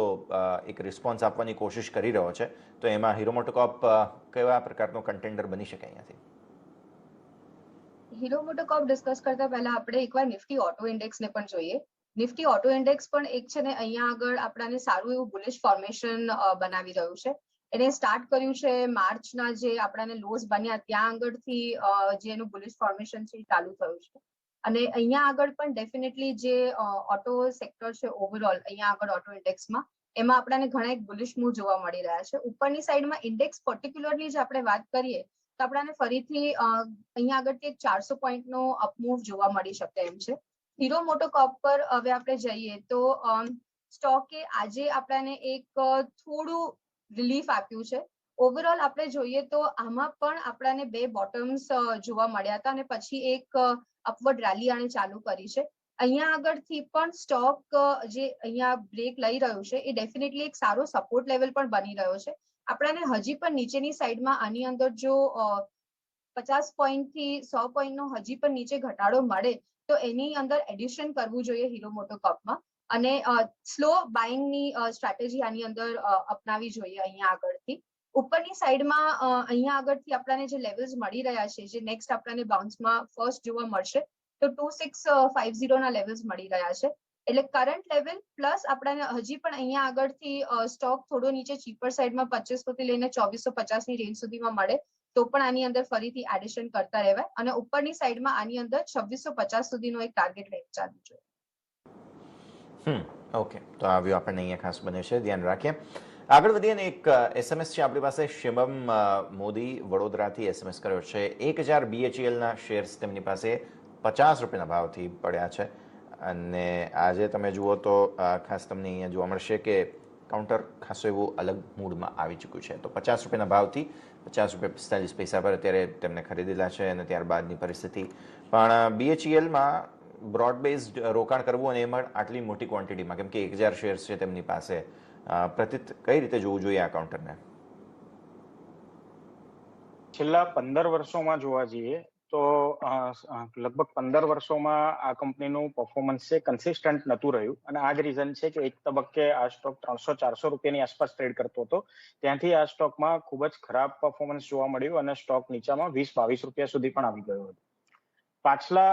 એક રિસ્પોન્સ આપવાની કોશિશ કરી રહ્યો છે. તો એમાં હીરો મોટોકોર્પ કેવા પ્રકારનો કન્ટેન્ડર બની શકે અહીંયાથી? હીરો મોટોકોર્પ ડિસ્કસ કરતા પહેલા આપણે એકવાર નિફ્ટી ઓટો ઇન્ડેક્સને પણ જોઈએ. નિફ્ટી ઓટો ઇન્ડેક્સ પણ એક છે ને અહીંયા આગળ આપણાને સારું એવું બુલિશ ફોર્મેશન બનાવી રહ્યું છે. એને સ્ટાર્ટ કર્યું છે માર્ચના જે આપણાને લોઝ બન્યા ત્યાં આગળથી જે એનું બુલિશ ફોર્મેશન છે એ ચાલુ થયું છે. અને અહીંયા આગળ પણ ડેફિનેટલી જે ઓટો સેક્ટર છે ઓવરઓલ અહીંયા આગળ ઓટો ઇન્ડેક્સમાં એમાં આપણાને ઘણા એક બુલિશ મૂવ જોવા મળી રહ્યા છે. ઉપરની સાઈડમાં ઇન્ડેક્સ પર્ટિક્યુલરલી જે આપણે વાત કરીએ તો આપણાને ફરીથી અહીંયા આગળથી એક 400 પોઈન્ટનો અપમૂવ જોવા મળી શકે એમ છે. હીરો મોટોકોર્પ પર હવે આપણે જઈએ તો સ્ટોકે આજે આપણાને એક થોડું રિલીફ આપ્યું છે. ઓવરઓલ આપણે જોઈએ તો આમાં પણ આપણાને બે બોટમ્સ જોવા મળ્યા હતા અને પછી એક અપવર્ડ રેલી આને ચાલુ કરી છે. અહીંયા આગળથી પણ સ્ટોક જે અહીંયા બ્રેક લઈ રહ્યું છે એ ડેફિનેટલી એક સારો સપોર્ટ લેવલ પણ બની રહ્યો છે. આપણાને હજી પણ નીચેની સાઈડમાં આની અંદર જો 50 પોઈન્ટથી 100 પોઈન્ટનો હજી પણ નીચે ઘટાડો મળે તો એની અંદર એડિશન કરવું જોઈએ હીરો મોટોકોર્પમાં, અને સ્લો બાઇંગની સ્ટ્રેટેજી આની અંદર અપનાવી જોઈએ. અહીંયા આગળથી ઉપરની સાઈડમાં અહીંયા આગળથી આપણાને જે લેવલ્સ મળી રહ્યા છે, જે નેક્સ્ટ આપણાને બાઉન્સમાં ફર્સ્ટ જોવા મળશે તો 2650 ના લેવલ્સ મળી રહ્યા છે. એટલે કરંટ લેવલ પ્લસ આપણાને હજી પણ અહીંયા આગળથી સ્ટોક થોડો નીચે ચીપર સાઈડમાં 2500 થી લઈને 2450 ની રેન્જ સુધીમાં મળે તો પણ આની અંદર ફરીથી એડિશન કરતા રહેવાય, અને ઉપરની સાઈડમાં આની અંદર 2650 સુધીનો એક ટાર્ગેટ રેન્જ ચાલુ જોઈએ. ઓકે, તો આ વ્યૂ આપણને અહીંયા ખાસ બને છે, ધ્યાન રાખીએ. આગળ વધીએ ને એક SMS છે આપણી પાસે. શિવમ મોદી વડોદરાથી SMS કર્યો છે. 1000 BHELના શેર્સ તેમની પાસે 50 રૂપિયાના ભાવથી પડ્યા છે, અને આજે તમે જુઓ તો ખાસ તમને અહીંયા જોવા મળશે કે કાઉન્ટર ખાસો એવું અલગ મૂડમાં આવી ચૂક્યું છે. તો 50 રૂપિયાના ભાવથી 50.45 પર અત્યારે તેમને ખરીદેલા છે, અને ત્યારબાદની પરિસ્થિતિ પણ BHELમાં બ્રોડ બેઝડ રોકાણ કરવું અને એમાં આટલી મોટી ક્વોન્ટિટીમાં, કેમ કે 1000 શેર્સ છે તેમની પાસે, પ્રતિત કઈ રીતે જોવું જોઈએ આ કાઉન્ટરને? છેલ્લા 15 વર્ષોમાં જોવા જઈએ તો લગભગ 15 વર્ષોમાં આ કંપનીનું પરફોર્મન્સ છે કન્સિસ્ટન્ટ નહોતું રહ્યું, અને આ જ રીઝન છે કે એક તબક્કે આ સ્ટોક 300-400 રૂપિયાની આસપાસ ટ્રેડ કરતો હતો. ત્યાંથી આ સ્ટોકમાં ખૂબ જ ખરાબ પરફોર્મન્સ જોવા મળ્યું અને સ્ટોક નીચામાં 20-22 રૂપિયા સુધી પણ આવી ગયો હતો. પાછલા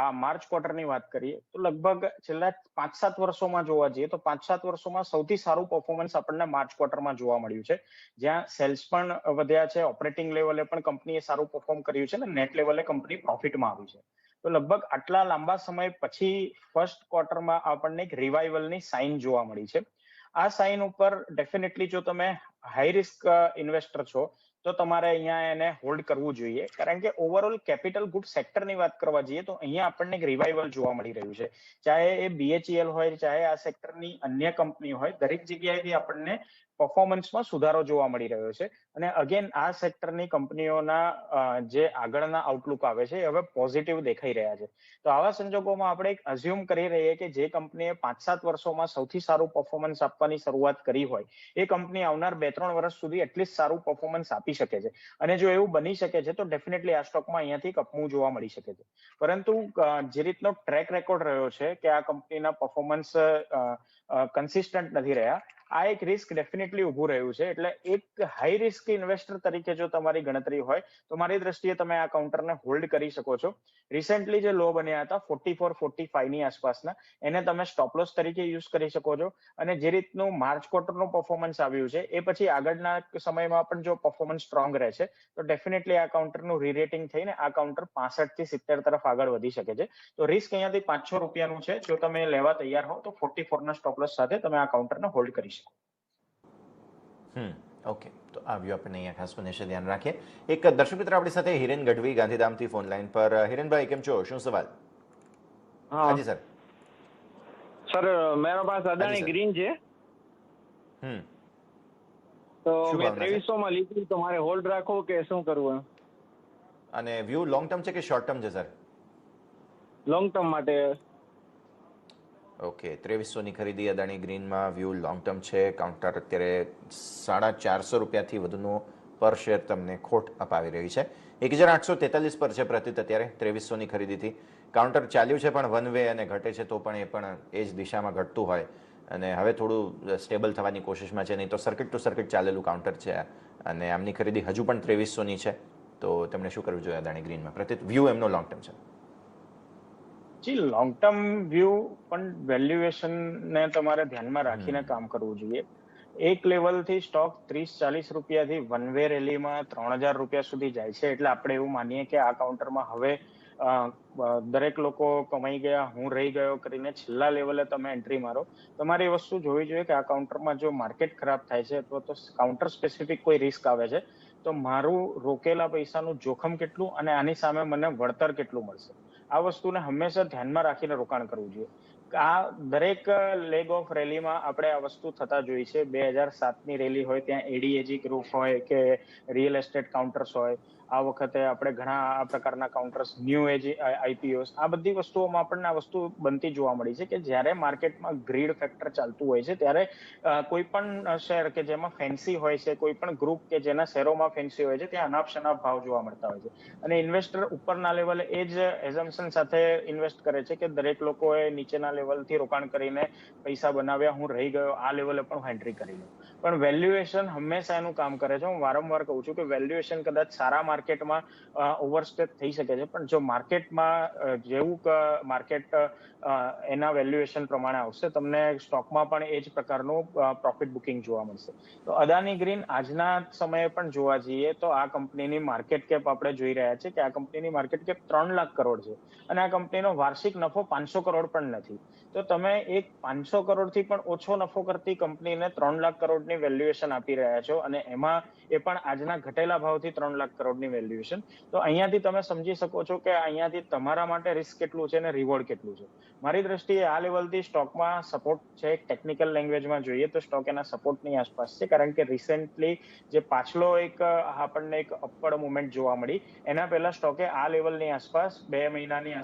આ માર્ચ ક્વાર્ટરની વાત કરીએ તો લગભગ છેલ્લા 5-7 વર્ષોમાં જોવા જઈએ તો 5-7 વર્ષોમાં સૌથી સારું પરફોર્મન્સ આપણને માર્ચ ક્વાર્ટરમાં જોવા મળ્યું છે, જ્યાં સેલ્સ પણ વધ્યા છે, ઓપરેટિંગ લેવલે પણ કંપનીએ સારું પરફોર્મ કર્યું છે, અને નેટ લેવલે કંપની પ્રોફિટમાં આવી છે. તો લગભગ આટલા લાંબા સમય પછી ફર્સ્ટ ક્વાર્ટરમાં આપણને એક રિવાઇવલની સાઇન જોવા મળી છે. આ સાઇન ઉપર ડેફિનેટલી જો તમે હાઈ રિસ્ક ઇન્વેસ્ટર છો તો તમારે અહીંયા એને હોલ્ડ કરવું જોઈએ, કારણ કે ઓવરઓલ કેપિટલ ગુડ સેક્ટરની વાત કરવા જઈએ તો અહીંયા આપણને એક રિવાઇવલ જોવા મળી રહ્યું છે. ચાહે એ BHEL હોય, ચાહે આ સેક્ટરની અન્ય કંપની હોય, દરેક જગ્યાએથી આપણને પરફોર્મન્સમાં સુધારો જોવા મળી રહ્યો છે. અને અગેન આ સેક્ટરની કંપનીઓના જે આગળના આઉટલુક આવે છે એ હવે પોઝિટિવ દેખાઈ રહ્યા છે. તો આવા સંજોગોમાં આપણે એક અઝ્યુમ કરી રહીએ કે જે કંપનીએ 5-7 વર્ષોમાં સૌથી સારું પરફોર્મન્સ આપવાની શરૂઆત કરી હોય એ કંપની આવનાર 2-3 વર્ષ સુધી એટલીસ્ટ સારું પરફોર્મન્સ આપી શકે છે. અને જો એવું બની શકે છે તો ડેફિનેટલી આ સ્ટોકમાં અહીંયાથી કપમું જોવા મળી શકે છે. પરંતુ જે રીતનો ટ્રેક રેકોર્ડ રહ્યો છે કે આ કંપનીના પરફોર્મન્સ કન્સિસ્ટન્ટ નથી રહ્યા, આ એક રિસ્ક ડેફિનેટલી ઉભું રહ્યું છે. એટલે એક હાઈ રિસ્ક ઇન્વેસ્ટર તરીકે જો તમારી ગણતરી હોય તો મારી દ્રષ્ટિએ તમે આ કાઉન્ટરને હોલ્ડ કરી શકો છો. રિસેન્ટલી જે લો બન્યા હતા 44-45 ની આસપાસના, એને તમે સ્ટોપ લોસ તરીકે યુઝ કરી શકો છો. અને જે રીતનું માર્ચ ક્વાર્ટરનું પરફોર્મન્સ આવ્યું છે એ પછી આગળના સમયમાં પણ જો પરફોર્મન્સ સ્ટ્રોંગ રહે છે તો ડેફિનેટલી આ કાઉન્ટરનું રીરેટિંગ થઈને આ કાઉન્ટર 65 થી 70 તરફ આગળ વધી શકે છે. તો રિસ્ક અહીંયાથી 5-6 રૂપિયાનું છે. જો તમે લેવા તૈયાર હો તો 44 ના સ્ટોપ લોસ સાથે તમે આ કાઉન્ટરને હોલ્ડ કરી શકો. ઓકે, તો આ વ્યૂ આપણે અહીંયા ખાસ બને છે, ધ્યાન રાખીએ. એક દર્શક મિત્ર આપણી સાથે હિરેન ગઢવી ગાંધીધામથી ફોન લાઈન પર. હિરેનભાઈ કેમ છો, શું સવાલ? હાજી સર. सर मेरा पास अदानी ग्रीन है तो मैं 2300 में લીધું તો મારે હોલ્ડ રાખો કે શું કરવું? અને વ્યૂ લોંગ ટર્મ છે કે શોર્ટ ટર્મ છે સર? લોંગ ટર્મ માટે. ઓકે, 2300 ની ખરીદી અદાણી ગ્રીનમાં, વ્યૂ લોંગ ટર્મ છે. કાઉન્ટર અત્યારે 450 રૂપિયાથી વધુનો પર શેર તમને ખોટ અપાવી રહી છે. 1843 પર છે પ્રતિત અત્યારે 2300 ની ખરીદીથી. કાઉન્ટર ચાલ્યું છે પણ વન વે અને ઘટે છે તો પણ એ જ દિશામાં ઘટતું હોય અને હવે થોડું સ્ટેબલ થવાની કોશિશમાં છે. નહીં તો સર્કિટ ટુ સર્કિટ ચાલેલું કાઉન્ટર છે અને આમની ખરીદી હજુ પણ 2300 ની છે. તો તેમણે શું કરવું જોઈએ અદાણી ગ્રીનમાં? પ્રતિત વ્યૂ એમનો લોંગ ટર્મ છે. જી, લોંગ ટર્મ વ્યૂ પણ વેલ્યુએશનને તમારે ધ્યાનમાં રાખીને કામ કરવું જોઈએ. એક લેવલથી સ્ટોક 30-40 રૂપિયાથી વન વે રેલીમાં 3000 રૂપિયા સુધી જાય છે. એટલે આપણે એવું માનીએ કે આ કાઉન્ટરમાં હવે દરેક લોકો કમાઈ ગયા, હું રહી ગયો કરીને છેલ્લા લેવલે તમે એન્ટ્રી મારો. તમારે એ વસ્તુ જોવી જોઈએ કે આ કાઉન્ટરમાં જો માર્કેટ ખરાબ થાય છે અથવા તો કાઉન્ટર સ્પેસિફિક કોઈ રિસ્ક આવે છે તો મારું રોકેલા પૈસાનું જોખમ કેટલું અને આની સામે મને વળતર કેટલું મળશે, આ વસ્તુને હંમેશા ધ્યાનમાં રાખીને રોકાણ કરવું જોઈએ. આ દરેક લેગ ઓફ રેલીમાં આપણે આ વસ્તુ થતા જોઈ છે. 2007ની રેલી હોય ત્યાં એડીએજી ગ્રુપ હોય કે રિયલ એસ્ટેટ કાઉન્ટર્સ હોય, આ વખતે આપણે ઘણા આ પ્રકારના કાઉન્ટર્સ, ન્યૂ એજ આઈપીઓસ, આ બધી વસ્તુઓમાં આપણને આ વસ્તુ બનતી જોવા મળી છે કે જ્યારે માર્કેટમાં ગ્રીડ ફેક્ટર ચાલતું હોય છે ત્યારે કોઈ પણ શેર કે જેમાં ફેન્સી હોય છે, કોઈ પણ ગ્રુપ કે જેના શેરોમાં ફેન્સી હોય છે ત્યાં અનાપ શનાપ ભાવ જોવા મળતા હોય છે. અને ઇન્વેસ્ટર ઉપરના લેવલે એ જ એઝમ્પશન સાથે ઇન્વેસ્ટ કરે છે કે દરેક લોકોએ નીચેના લેવલથી રોકાણ કરીને પૈસા બનાવ્યા, હું રહી ગયો, આ લેવલે પણ હું એન્ટ્રી કરી લઉં. પણ વેલ્યુએશન હંમેશા એનું કામ કરે છે. હું વારંવાર કહું છું કે વેલ્યુએશન કદાચ સારા માર્કેટમાં ઓવરસ્ટેપ થઈ શકે છે પણ જો માર્કેટમાં જેવું માર્કેટ એના વેલ્યુએશન પ્રમાણે આવશે તમને સ્ટોકમાં પણ એ જ પ્રકારનું પ્રોફિટ બુકિંગ જોવા મળશે. તો અદાની ગ્રીન આજના સમયે પણ જોવા જઈએ તો આ કંપનીની માર્કેટ કેપ આપણે જોઈ રહ્યા છે કે આ કંપનીની માર્કેટ કેપ 3 લાખ કરોડ છે અને આ કંપનીનો વાર્ષિક નફો 500 કરોડ પણ નથી. તો તમે એક 500 કરોડથી પણ ઓછો નફો કરતી કંપનીને 3 લાખ કરોડની વેલ્યુએશન આપી રહ્યા છો અને એમાં એ પણ આજના ઘટેલા ભાવથી 3 લાખ કરોડની વેલ્યુએશન. તો અહીંયાથી તમે સમજી શકો છો કે અહીંયાથી તમારા માટે રિસ્ક કેટલું છે અને રિવોર્ડ કેટલું છે. મારી દ્રષ્ટિએ આ લેવલથી સ્ટોકમાં સપોર્ટ છે. ટેકનિકલ લેંગ્વેજમાં જોઈએ તો સ્ટોક એના સપોર્ટની આસપાસ છે કારણ કે રિસેન્ટલી જે પાછલો એક આપણને એક અપવર્ડ મુવમેન્ટ જોવા મળી એના પહેલા સ્ટોકે આ લેવલની આસપાસ 2 મહિનાની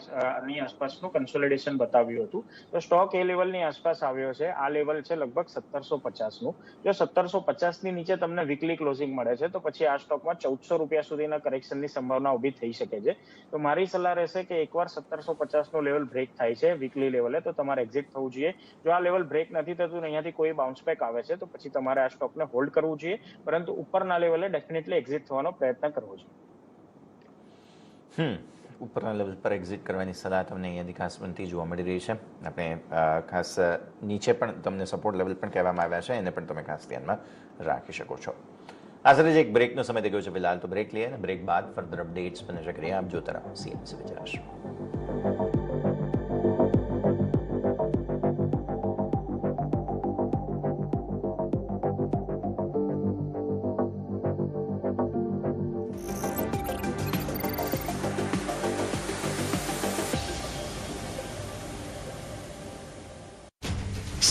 આસપાસનું કન્સોલિડેશન બતાવ્યું હતું. તો સ્ટોક એ લેવલની આસપાસ આવ્યો છે. આ લેવલ છે લગભગ 1750નું. જો 1750 ની નીચે તમને વીકલી ક્લોઝિંગ મળે છે તો પછી આ સ્ટોકમાં 1400 રૂપિયા સુધીના કરેક્શનની સંભાવના ઉભી થઈ શકે છે. તો મારી સલાહ રહેશે કે એકવાર 1750નું લેવલ બ્રેક થાય છે વીકલી લેવલે તો તમારે એક્ઝિટ થવું જોઈએ. જો આ લેવલ બ્રેક નથી થતું અહીંયાથી કોઈ બાઉન્સ બેક આવે છે તો પછી તમારે આ સ્ટોકને હોલ્ડ કરવું જોઈએ પરંતુ ઉપરના લેવલે ડેફિનેટલી એક્ઝિટ થવાનો પ્રયત્ન કરવો જોઈએ. ઉપરના લેવલ પર એક્ઝિટ કરવાની સલાહ તમને અહીંયાથી ખાસ બનતી જોવા મળી રહી છે. આપણે ખાસ નીચે પણ તમને સપોર્ટ લેવલ પણ કહેવામાં આવ્યા છે એને પણ તમે ખાસ ધ્યાનમાં રાખી શકો છો. આ સાથે જ એક બ્રેકનો સમય થઈ ગયો છે ફિલહાલ, તો બ્રેક લઈએ અને બ્રેક બાદ ફર્ધર અપડેટ્સ પર નજર કરીએ. આપ જોતા રહો CNBC ગુજરાત.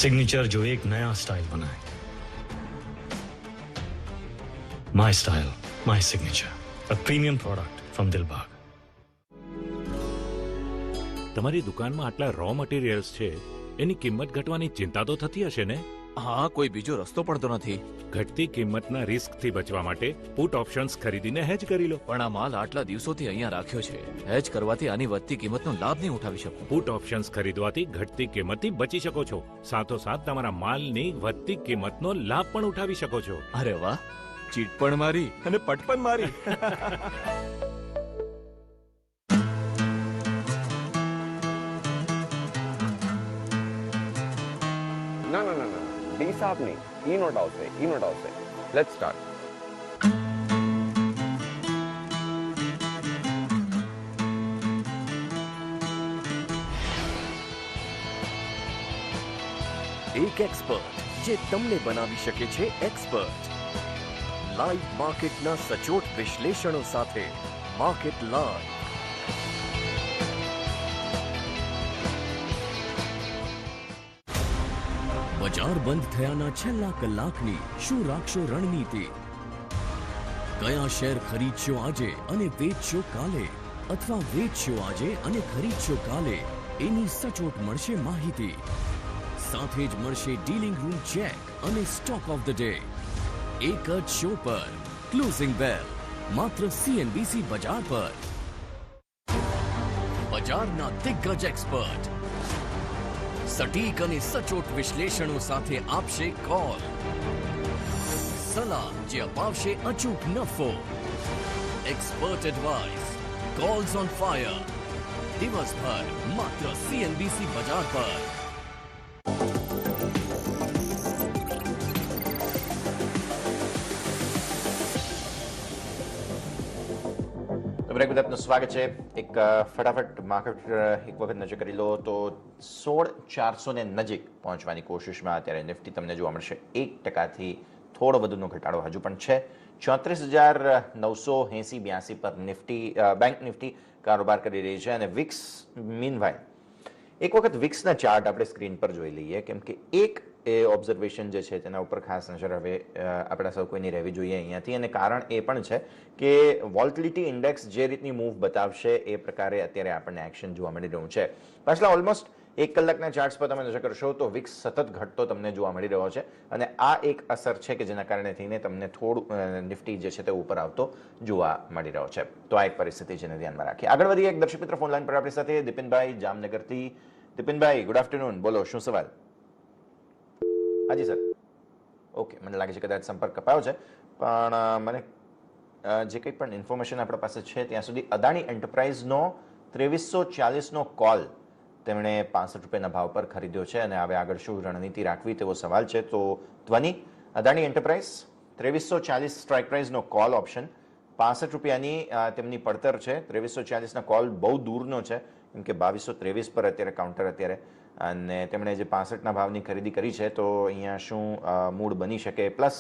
सिग्नेचर जो एक नया स्टाइल बनाए My style, my signature. A premium product from Dilbag. તમારી દુકાનમાં આટલા રો મટીરિયલ્સ છે, એની કિંમત ઘટવાની ચિંતા તો થતી હશે ને? હા, કોઈ બીજો રસ્તો પણ તો નથી. ઘટતી કિંમતના રિસ્કથી બચવા માટે પુટ ઓપ્શન્સ ખરીદીને હેજ કરી લો. પણ આ માલ આટલા દિવસોથી અહીંયા રાખ્યો છે. હેજ કરવાથી આની વધતી કિંમતનો લાભ નહીં ઉઠાવી શકું. પુટ ઓપ્શન્સ ખરીદવાથી ઘટતી કિંમતથી બચી શકો છો. સાથોસાથ તમારા માલની વધતી કિંમતનો લાભ પણ ઉઠાવી શકો છો. અરે વાહ, ચીટ પણ મારી અને પટ પણ મારી. ના ના ના ના ડી સાપ નહીં, ઈ નોટ આવશે, ઈ નોટ આવશે. Let's start. એક એક્સપર્ટ જે તમને બનાવી શકે છે એક્સપર્ટ. લાઈવ માર્કેટના સચોટ વિશ્લેષણો સાથે માર્કેટ લાઈવ. બજાર બંધ થયાના છેલ્લા કલાકની શું રાખશો રણનીતિ? કયા શેર ખરીદશો આજે અને વેચશો કાલે, અથવા વેચશો આજે અને ખરીદશો કાલે, એની સચોટ મળશે માહિતી. સાથે જ મળશે ડીલિંગ રૂમ ચેક અને સ્ટોક ઓફ ધ ડે. એક જ શો પર, ક્લોઝિંગ બેલ, માત્ર CNBC બજાર પર. બજારના દિગ્ગજ એક્સપર્ટ સટીક અને સચોટ વિશ્લેષણો સાથે આપશે કોલ. સલાહ જે અપાવશે અચૂક નફો. Expert advice, calls on fire. દિવસભર માત્ર CNBC બજાર પર. બ્રેક બાદ આપનું સ્વાગત છે. એક ફટાફટ માર્કેટ એક વખત નજર કરી લો તો 16,400 ને નજીક પહોંચવાની કોશિશમાં અત્યારે નિફ્ટી તમને જોવા મળશે. 1% થોડો વધુનો ઘટાડો હજુ પણ છે. 34,980-82 પર નિફ્ટી બેંક નિફ્ટી કારોબાર કરી રહી છે. અને વિક્સ મીનવાઇલ એક વખત વિક્સના ચાર્ટ આપણે સ્ક્રીન પર જોઈ લઈએ, કેમ કે એક એ ઓબ્ઝર્વેશન જે છે તેના ઉપર ખાસ નજર હવે આપણા સૌ કોઈની રહેવી જોઈએ અહીંયાથી. અને કારણ એ પણ છે કે વોલ્ટિલિટી ઇન્ડેક્સ જે રીતની મૂવ બતાવશે એ પ્રકારે અત્યારે આપણને એક્શન જોવા મળી રહ્યું છે. પાછલા ઓલમોસ્ટ 1 કલાકના ચાર્ટ્સ પર તમે નજર કરશો તો વિક્સ સતત ઘટતો તમને જોવા મળી રહ્યો છે. અને આ એક અસર છે કે જેના કારણે થઈને તમને થોડું નિફ્ટી જે છે તે ઉપર આવતો જોવા મળી રહ્યો છે. તો આ એક પરિસ્થિતિ જેને ધ્યાનમાં રાખી આગળ વધીએ. એક દર્શક મિત્ર ફોનલાઈન પર આપણી સાથે દિપિનભાઈ જામનગરથી. દિપિનભાઈ, ગુડ આફ્ટરનૂન. બોલો, શું સવાલ? હાજી સર. ઓકે, મને લાગે છે કદાચ સંપર્ક કપાયો છે, પણ મને જે કંઈ પણ ઇન્ફોર્મેશન આપણા પાસે છે ત્યાં સુધી અદાણી એન્ટરપ્રાઇઝનો 2340નો કોલ તેમણે 65 રૂપિયાના ભાવ પર ખરીદ્યો છે. અને હવે આગળ શું રણનીતિ રાખવી તેવો સવાલ છે. તો ધ્વનિ, અદાણી એન્ટરપ્રાઇઝ 2340 સ્ટ્રાઇક પ્રાઇઝનો કોલ ઓપ્શન 65 રૂપિયાની તેમની પડતર છે. 2340ના કોલ બહુ દૂરનો છે, કેમ કે 2223 પર અત્યારે કાઉન્ટર અત્યારે, અને તેમણે જે 65ના ભાવની ખરીદી કરી છે. તો અહીંયા શું મૂડ બની શકે? પ્લસ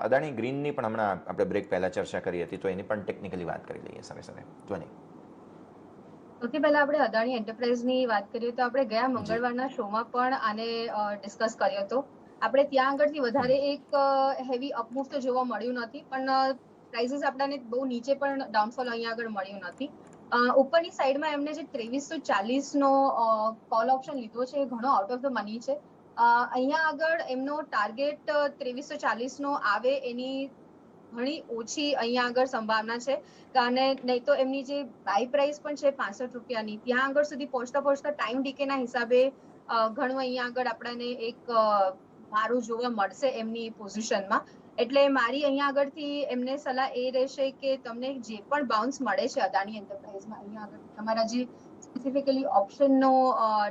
અદાણી ગ્રીનની પણ હમણાં આપણે બ્રેક પહેલા ચર્ચા કરી હતી, તો એની પણ ટેકનિકલી વાત કરી લઈએ સાથે સાથે. ધ્વનિ, સૌથી પહેલા આપણે અદાણી એન્ટરપ્રાઇઝની વાત કરીએ તો આપણે ગયા મંગળવારના શોમાં પણ આને ડિસ્કસ કર્યો હતો. આપણે ત્યાં આગળથી વધારે એક હેવી અપમૂવ તો જોવા મળ્યું નથી, પણ પ્રાઇસીસ આપણને બહુ નીચે પણ ડાઉનફોલ અહીંયા આગળ મળ્યું નથી. ઉપરની સાઈડમાં એમને જે 2340નો કોલ ઓપ્શન લીધો છે એ ઘણો આઉટ ઓફ ધ મની છે. અહીંયા આગળ એમનો ટાર્ગેટ 2340નો આવે એની ઘણી ઓછી અહીંયા આગળ સંભાવના છે. અને નહીં તો એમની જે બાય પ્રાઇસ પણ છે 65 રૂપિયાની, ત્યાં આગળ સુધી પહોંચતા ટાઈમ ડીકેના હિસાબે ઘણું અહીંયા આગળ આપણને એક મારું જોવા મળશે એમની પોઝિશનમાં. એટલે મારી અહીંયા આગળથી એમને સલાહ એ રહેશે કે તમને જે પણ બાઉન્સ મળે છે અદાણી એન્ટરપ્રાઇઝમાં, અહીંયા આગળ તમારા જે સ્પેસિફિકલી ઓપ્શનનો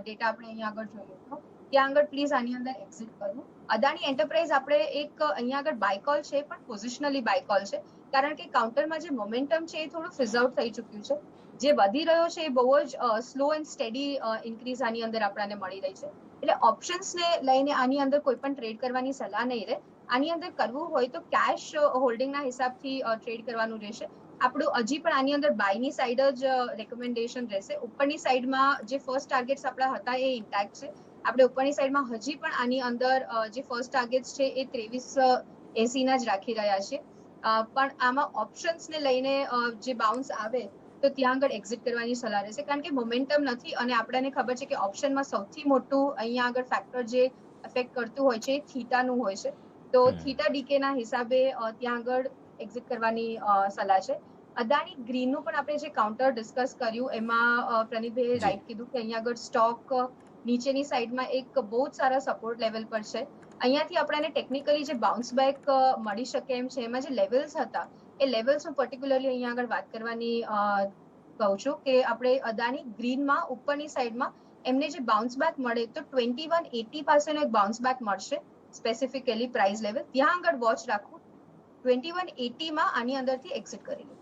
ડેટા આપણે અહીંયા આગળ જોઈએ તો ત્યાં આગળ પ્લીઝ આની અંદર એક્ઝિટ કરવું. અદાણી એન્ટરપ્રાઇઝ આપણે એક અહીંયા આગળ બાય કોલ છે, પણ પોઝિશનલી બાય કોલ છે, કારણ કે કાઉન્ટરમાં જે મોમેન્ટમ છે એ થોડું ફિઝ આઉટ થઈ ચૂક્યું છે. જે વધી રહ્યો છે એ બહુ જ સ્લો એન્ડ સ્ટેડી ઇન્ક્રીઝ આની અંદર આપણને મળી રહી છે. એટલે ઓપ્શન્સને લઈને આની અંદર કોઈ પણ ટ્રેડ કરવાની સલાહ નહીં રહે. આની અંદર કરવું હોય તો કેશ હોલ્ડિંગના હિસાબથી ટ્રેડ કરવાનું રહેશે. આપણું હજી પણ આની અંદર બાયની સાઈડ જ રેકમેન્ડેશન રહેશે. ઉપરની સાઈડમાં જે ફર્સ્ટ ટાર્ગેટ્સ આપણા હતા એ ઇન્ટેક્ટ છે. આપણે ઉપરની સાઈડમાં હજી પણ આની અંદર જે ફર્સ્ટ ટાર્ગેટ્સ છે એ 2380ના જ રાખી રહ્યા છીએ. પણ આમાં ઓપ્શન્સને લઈને જે બાઉન્સ આવે તો ત્યાં આગળ એક્ઝિટ કરવાની સલાહ રહેશે, કારણ કે મોમેન્ટમ નથી અને આપણને ખબર છે કે ઓપ્શનમાં સૌથી મોટું અહીંયા આગળ ફેક્ટર જે અફેક્ટ કરતું હોય છે એ થીટાનું હોય છે. તો થીટા ડીકે ના હિસાબે ત્યાં આગળ એક્ઝિટ કરવાની સલાહ છે. અદાણી ગ્રીનનું પણ આપણે જે કાઉન્ટર ડિસ્કસ કર્યું એમાં પ્રનીતભાઈએ રાઈટ કીધું કે અહીંયા આગળ સ્ટોક નીચેની સાઈડમાં એક બહુ જ સારા સપોર્ટ લેવલ પર છે. અહીંયાથી આપણને ટેકનિકલી જે બાઉન્સ બેક મળી શકે એમ છે. એમાં જે લેવલ્સ હતા એ લેવલ્સ હું પર્ટિક્યુલરલી અહીંયા આગળ વાત કરવાની કહું છું કે આપણે અદાણી ગ્રીનમાં ઉપરની સાઈડમાં એમને જે બાઉન્સ બેક મળે તો 2180 પાસેનો એક બાઉન્સ બેક મળશે સ્પેસિફિકલી પ્રાઇસ લેવલ, ત્યાં આગળ વોચ રાખવું. 2180 માં આની અંદરથી એક્ઝિટ કરી લો.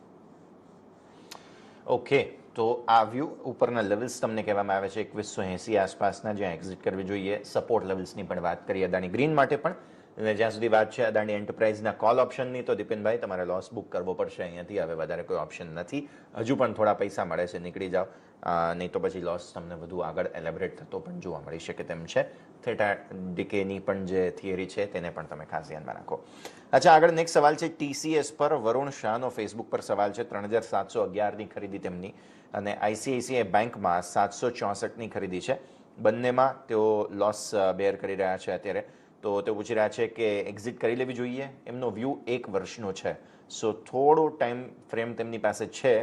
ઓકે, તો આ વ્યૂ ઉપરના લેવલ્સ તમને કહેવામાં આવે છે 2180 આસપાસના, જ્યાં એક્ઝિટ કરવી જોઈએ. સપોર્ટ લેવલ્સની પણ વાત કરીએ અદાણી ગ્રીન માટે પણ. અને જ્યાં સુધી વાત છે અદાણી એન્ટરપ્રાઇઝના કોલ ઓપ્શનની, તો દીપેનભાઈ તમારે લોસ બુક કરવો પડશે અહીંયાથી. હવે વધારે કોઈ ઓપ્શન નથી. હજુ પણ થોડા પૈસા મળે છે, નીકળી જાઓ, નહીં તો પછી લોસ તમને વધુ આગળ એલેબરેટ થતો પણ જોવા મળી શકે તેમ છે. થેટા ડીકેની પણ જે થિયરી છે તેને પણ તમે ખાસ ધ્યાનમાં રાખો. અચ્છા, આગળ નેક્સ્ટ સવાલ છે TCS પર. વરુણ શાહનો ફેસબુક પર સવાલ છે. 3711ની ખરીદી તેમની, અને ICICI બેંકમાં 764ની ખરીદી છે. બંનેમાં તેઓ લોસ બેર કરી રહ્યા છે અત્યારે. તો તે પૂછી રહ્યા છે કે એક્ઝિટ કરી લેવી જોઈએ. એમનો વ્યૂ 1 વર્ષનો છે, સો થોડો ટાઈમ ફ્રેમ તેમની પાસે છે.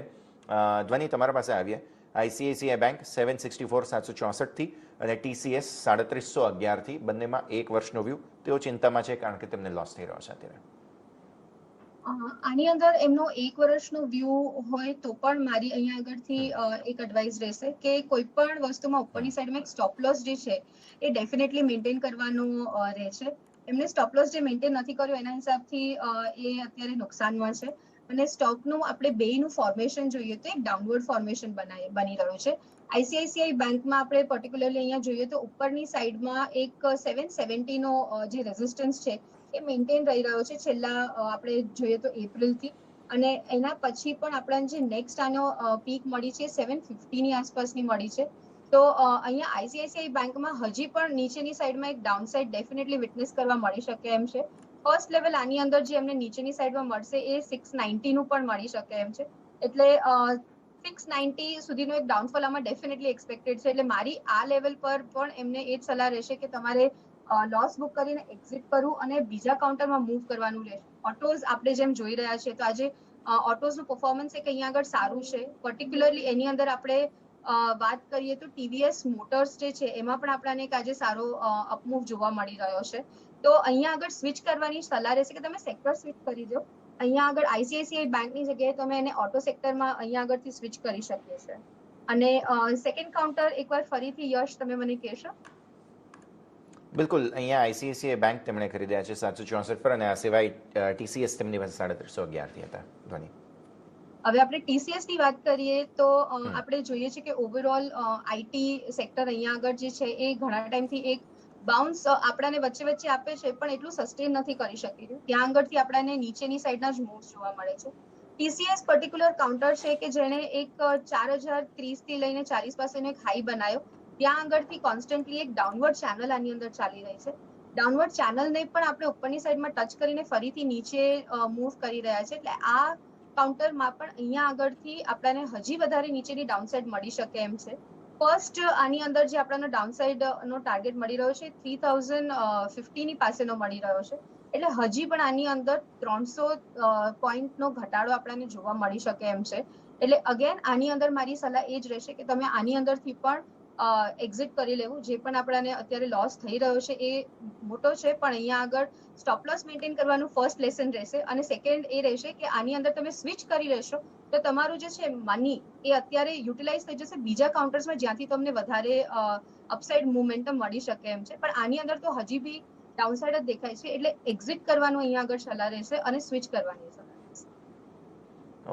ધ્વનિ, તમારા પાસે આવીએ. ICICI બેંક 764 764થી અને TCS 3711થી, બંનેમાં 1 વર્ષનો વ્યૂ. તેઓ ચિંતામાં છે કારણ કે તેમને લોસ થઈ રહ્યો છે અત્યારે. આની અંદર એમનો 1 વર્ષનો વ્યૂ હોય તો પણ મારી અહીંયા આગળથી એક એડવાઇસ રહેશે કે કોઈ પણ વસ્તુમાં ઉપરની સાઈડમાં એક સ્ટોપ લોસ જે છે એ ડેફિનેટલી મેન્ટેન કરવાનું રહે છે. એમને સ્ટોપ લોસ જે મેન્ટેન નથી કર્યો એના હિસાબથી એ અત્યારે નુકસાનમાં છે. અને સ્ટોકનું આપણે બેનું ફોર્મેશન જોઈએ તો એક ડાઉનવર્ડ ફોર્મેશન બની રહ્યું છે. ICICI બેંકમાં આપણે પર્ટિક્યુલરલી અહીંયા જોઈએ તો ઉપરની સાઈડમાં એક 770 નો જે રેઝિસ્ટન્સ છે એ મેન્ટેન રહી રહ્યો છે છેલ્લા આપણે જોઈએ તો એપ્રિલથી. અને એના પછી પણ આપણને જે નેક્સ્ટ આનો પીક મળી છે 750 ની આસપાસની મળી છે. તો અહીંયા ICICI બેંકમાં હજી પણ નીચેની સાઈડમાં એક ડાઉન સાઈડ ડેફિનેટલી વિટનેસ કરવા મળી શકે એમ છે. ફર્સ્ટ લેવલ આની અંદર જે અમને નીચેની સાઈડમાં મળશે એ 690 નું પણ મળી શકે એમ છે. એટલે 690 સુધીનો એક ડાઉનફોલ આમાં ડેફિનેટલી એક્સપેક્ટેડ છે. એટલે મારી આ લેવલ પર પણ એમને એ જ સલાહ રહેશે કે તમારે લોસ બુક કરીને એક્ઝિટ કરવું અને બીજા કાઉન્ટરમાં મૂવ કરવાનું રહેશે. ઓટોઝ આપણે જેમ જોઈ રહ્યા છીએ તો આજે ઓટોઝનું પરફોર્મન્સ એક અહીંયા આગળ સારું છે. પર્ટિક્યુલરલી એની અંદર આપણે વાત કરીએ તો TVS મોટર્સ જે છે એમાં પણ આપણને એક આજે સારો અપમૂવ જોવા મળી રહ્યો છે. તો અહીંયા આગળ સ્વિચ કરવાની સલાહ રહેશે કે તમે સેક્ટર સ્વિચ કરી દો. અહીંયા આગળ ICICI બેંકની જગ્યાએ તમે એને ઓટો સેક્ટરમાં અહીંયા આગળથી સ્વિચ કરી શકીએ છે. અને સેકન્ડ કાઉન્ટર એકવાર ફરીથી યશ તમે મને કહેશો? બિલકુલ, અહીંયા ICICI બેંક તેમણે ખરીદ્યા છે 764 પર, અને આ સિવાય TCS તેમની પાસે 3711થી હતા. ધ્વનિ, હવે આપણે TCS ની વાત કરીએ તો આપણે જોઈએ છે કે ઓવરઓલ IT સેક્ટર અહીંયા આગળ જે છે એ ઘણા ટાઈમથી એક બાઉન્સ આપણાને વચ્ચે વચ્ચે આપે છે પણ એટલું સસ્ટેન નથી કરી શકી રહ્યું. ત્યાં આગળથી આપણને નીચેની સાઈડના જ મૂવ્સ જોવા મળે છે. TCS પર્ટિક્યુલર કાઉન્ટર છે કે જેણે એક 4030 થી લઈને 40 પાસેનો એક હાઈ બનાવ્યો. ત્યાં આગળથી કોન્સ્ટન્ટલી એક ડાઉનવર્ડ ચેનલ આની અંદર ચાલી રહી છે. ડાઉનવર્ડ ચેનલને પણ આપણે ઉપરની સાઈડમાં ટચ કરીને ફરીથી નીચે મૂવ કરી રહ્યા છે. એટલે આ કાઉન્ટરમાં પણ અહીંયા આગળથી આપણને હજી વધારે નીચેની ડાઉનસાઇડ મળી શકે એમ છે. ફર્સ્ટ આની અંદર જે આપણને ડાઉનસાઇડ નો ટાર્ગેટ મળી રહ્યો છે 3050 ની પાસેનો મળી રહ્યો છે. એટલે હજી પણ આની અંદર 300 પોઈન્ટનો ઘટાડો આપણને જોવા મળી શકે એમ છે. એટલે અગેન આની અંદર મારી સલાહ એ જ રહેશે કે તમે આની અંદરથી પણ એક્ઝિટ કરી લેવું. જે પણ આપણને અત્યારે લોસ થઈ રહ્યો છે એ મોટો છે, પણ અહીંયા આગળ સ્ટોપ લોસ મેન્ટેન કરવાનું ફર્સ્ટ લેસન રહેશે. અને સેકન્ડ એ રહેશે કે આની અંદર તમે સ્વિચ કરી લેશો તો તમારું જે છે મની એ અત્યારે યુટિલાઇઝ થઈ જશે બીજા કાઉન્ટર્સમાં જ્યાંથી તમને વધારે અપસાઇડ મોમેન્ટમ મળી શકે એમ છે. પણ આની અંદર તો હજી બી ડાઉનસાઇડ જ દેખાય છે. એટલે એક્ઝિટ કરવાનું અહીંયા આગળ સલાહ રહેશે અને સ્વિચ કરવાની સલાહ રહેશે.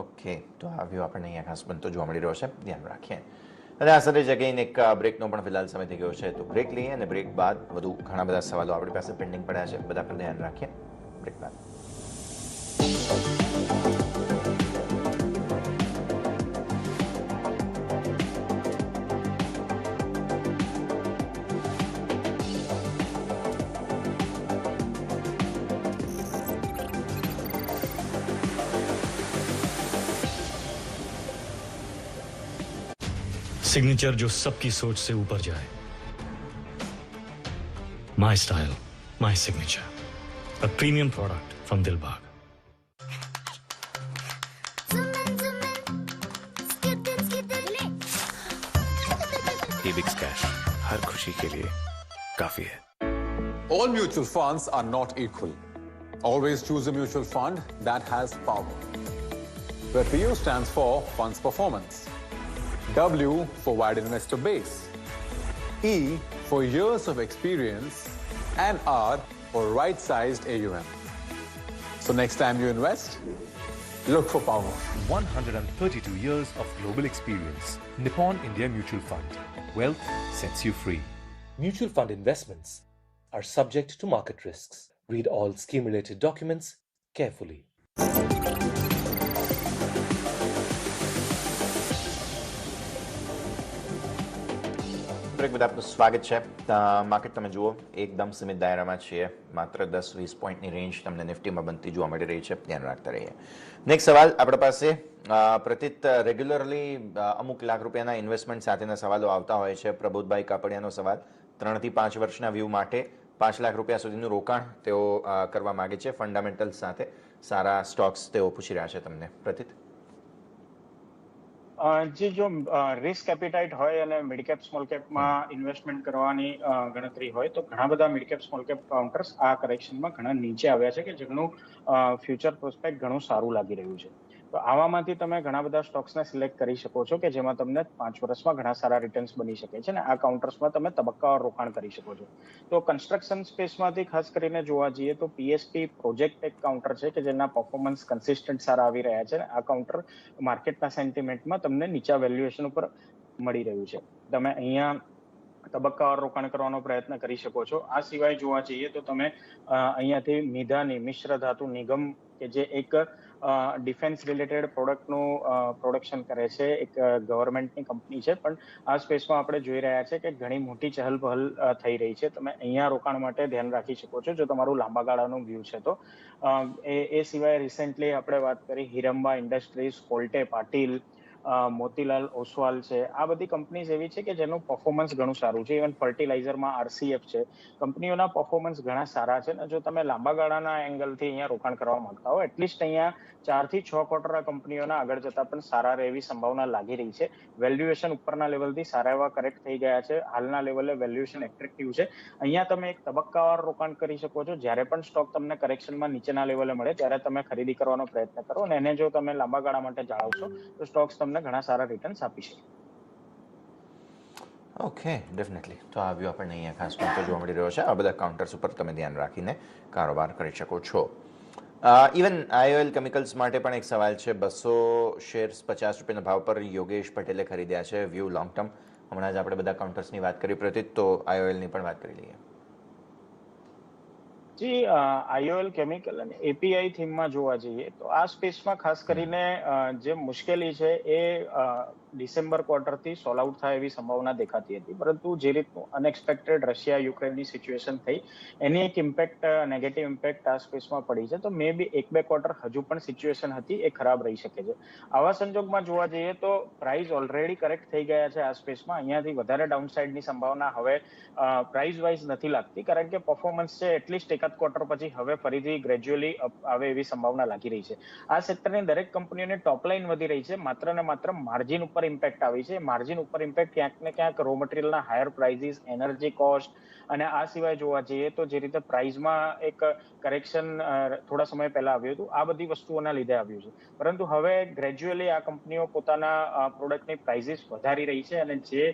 ઓકે, તો આ વ્યૂ આપણને અહીંયા ખાસ બનતો જોવા મળી રહ્યો છે, ધ્યાન રાખીએ. અને આ સાથે જગ્યાએ એક બ્રેકનો પણ ફિલહાલ સમય થઈ ગયો છે, તો બ્રેક લઈએ અને બ્રેક બાદ વધુ ઘણા બધા સવાલો આપણી પાસે પેન્ડિંગ પડ્યા છે, બધા પર ધ્યાન રાખીએ. બ્રેક બાદ सिग्नेचर जो सबकी सोच से ऊपर जाए. My style, my signature. A premium product from Dilbag. Ebix Cash हर खुशी के लिए काफी है. All mutual funds are not equal. Always choose a mutual fund that has power. The PU stands for Funds Performance. W for wide investor base. E for years of experience. And R for right-sized AUM. So next time you invest, look for power. 132 years of global experience. Nippon India Mutual Fund. Wealth sets you free. Mutual fund investments are subject to market risks. Read all scheme-related documents carefully. Break બાદ આપનું સ્વાગત છે. Market તમે જુઓ એકદમ સીમિત દાયરામાં છીએ. માત્ર 10-20 પોઈન્ટની રેન્જ તમને નિફ્ટીમાં બનતી જોવા મળી રહી છે. ધ્યાન રાખતા રહીએ. નેક્સ્ટ સવાલ આપણા પાસે પ્રતિત રેગ્યુલરલી અમુક લાખ રૂપિયાના ઇન્વેસ્ટમેન્ટ સાથેના સવાલો આવતા હોય છે. પ્રબોધભાઈ કાપડિયાનો સવાલ 3 થી 5 વર્ષના વ્યૂ માટે 5 લાખ રૂપિયા સુધીનું રોકાણ તેઓ કરવા માગે છે. ફંડામેન્ટલ્સ સાથે સારા સ્ટોક્સ તેઓ પૂછી રહ્યા છે તમને. પ્રતિત જે જો રિસ્ક એપિટાઇટ હોય અને મિડ કેપ સ્મોલ કેપમાં ઇન્વેસ્ટમેન્ટ કરવાની ગણતરી હોય તો ઘણા બધા mid cap small cap counters આ કરેક્શનમાં ઘણા નીચે આવ્યા છે કે જેનું ફ્યુચર પ્રોસ્પેક્ટ ઘણું સારું લાગી રહ્યું છે. તો આવામાંથી તમે ઘણા બધા સ્ટોક્સને સિલેક્ટ કરી શકો છો કે જેમાં તમને 5 વર્ષમાં ઘણા સારા રિટર્ન્સ બની શકે છે અને આ કાઉન્ટર્સમાં તમે તબક્કાવાર રોકાણ કરી શકો છો. તો કન્સ્ટ્રક્શન સ્પેસમાંથી ખાસ કરીને જોવા જઈએ તો પીએસપી પ્રોજેક્ટ એક કાઉન્ટર છે કે જેના પરફોર્મન્સ કન્સિસ્ટન્ટ સારા આવી રહ્યા છે. આ કાઉન્ટર માર્કેટના સેન્ટિમેન્ટમાં તમને નીચા વેલ્યુએશન ઉપર મળી રહ્યું છે. તમે અહીંયા તબક્કાવાર રોકાણ કરવાનો પ્રયત્ન કરી શકો છો. આ સિવાય જોવા જઈએ તો તમે અહીંયાથી નિધાની મિશ્ર ધાતુ નિગમ કે જે એક ડિફેન્સ રિલેટેડ પ્રોડક્ટનું પ્રોડક્શન કરે છે, એક ગવર્મેન્ટની કંપની છે, પણ આ સ્પેસમાં આપણે જોઈ રહ્યા છે કે ઘણી મોટી ચહલપહલ થઈ રહી છે. તમે અહીંયા રોકાણ માટે ધ્યાન રાખી શકો છો જો તમારું લાંબા ગાળાનું વ્યૂ છે તો. એ સિવાય રિસેન્ટલી આપણે વાત કરી હિરંબા ઇન્ડસ્ટ્રીઝ, કોલ્ટે પાટીલ, મોતીલાલ ઓસવાલ છે. આ બધી કંપનીઝ એવી છે કે જેનું પરફોર્મન્સ ઘણું સારું છે. ઇવન ફર્ટિલાઇઝરમાં આરસીએફ છે. કંપનીઓના પરફોર્મન્સ ઘણા સારા છે અને જો તમે લાંબા ગાળાના એંગલથી અહીંયા રોકાણ કરવા માંગતા હો એટલીસ્ટ અહીંયા 4 થી 6 ક્વાર્ટર આ કંપનીઓના આગળ જતા પણ સારા રહે એવી સંભાવના લાગી રહી છે. વેલ્યુએશન ઉપરના લેવલથી સારા એવા કરેક્ટ થઈ ગયા છે. હાલના લેવલે વેલ્યુએશન એટ્રેક્ટિવ છે. અહીંયા તમે એક તબક્કાવાર રોકાણ કરી શકો છો. જ્યારે પણ સ્ટોક તમને કરેક્શનમાં નીચેના લેવલે મળે ત્યારે તમે ખરીદી કરવાનો પ્રયત્ન કરો અને એને જો તમે લાંબા ગાળા માટે જાળવશો તો સ્ટોક્સ તમને ઘણા સારા રિટર્ન્સ આપી શકે. Okay, definitely. તો આ વ્યૂ આપણને અહીંયા ખાસ મોટો જોવા મળી રહ્યો છે. આ બધા કાઉન્ટર્સ ઉપર તમે ધ્યાન રાખીને કારોબાર કરી શકો છો. ઇવન આઈઓએલ કેમિકલ્સ માટે પણ એક સવાલ છે. 200 શેર્સ 50 રૂપિયાના ભાવ પર યોગેશ પટેલે ખરીદ્યા છે. View long term. હમણાં જ આપણે બધા કાઉન્ટર્સની વાત કરી પ્રતિત, તો આઈઓએલની પણ વાત કરી લઈએ. જી, આઈઓએલ કેમિકલ અને એપીઆઈ થીમમાં જોવા જઈએ તો આ સ્પેસમાં ખાસ કરીને જે મુશ્કેલી છે એ ડિસેમ્બર ક્વાર્ટરથી સોલ આઉટ થાય એવી સંભાવના દેખાતી હતી, પરંતુ જે રીતનું અનએક્સપેક્ટેડ રશિયા યુક્રેનની સિચ્યુએશન થઈ એની એક ઇમ્પેક્ટ, નેગેટિવ ઇમ્પેક્ટ આ સ્પેસમાં પડી છે. તો મે બી 1-2 ક્વાર્ટર હજુ પણ સિચ્યુએશન હતી એ ખરાબ રહી શકે છે. આવા સંજોગમાં જોવા જઈએ તો પ્રાઇસ ઓલરેડી કરેક્ટ થઈ ગયા છે આ સ્પેસમાં. અહીંયાથી વધારે ડાઉનસાઇડની સંભાવના હવે પ્રાઇસ વાઇઝ નથી લાગતી, કારણ કે પરફોર્મન્સ છે એટલીસ્ટ એકાદ ક્વાર્ટર પછી હવે ફરીથી ગ્રેજ્યુઅલી આવે એવી સંભાવના લાગી રહી છે. આ સેક્ટરની દરેક કંપનીઓની ટોપ લાઇન વધી રહી છે, માત્ર ને માત્ર માર્જિન ઉપર ઇમ્પેક્ટ આવી છે. માર્જિન ઉપર ઇમ્પેક્ટ ક્યાંક ને ક્યાંક રો મટીરિયલના હાયર પ્રાઇઝીસ, એનર્જી કોસ્ટ અને આ સિવાય જોવા જઈએ તો જે રીતે પ્રાઇઝમાં એક કરેક્શન થોડા સમય પહેલા આવ્યું હતું, આ બધી વસ્તુઓના લીધે આવ્યું છે. પરંતુ હવે ગ્રેજ્યુઅલી આ કંપનીઓ પોતાના પ્રોડક્ટની પ્રાઇઝીસ વધારી રહી છે અને જે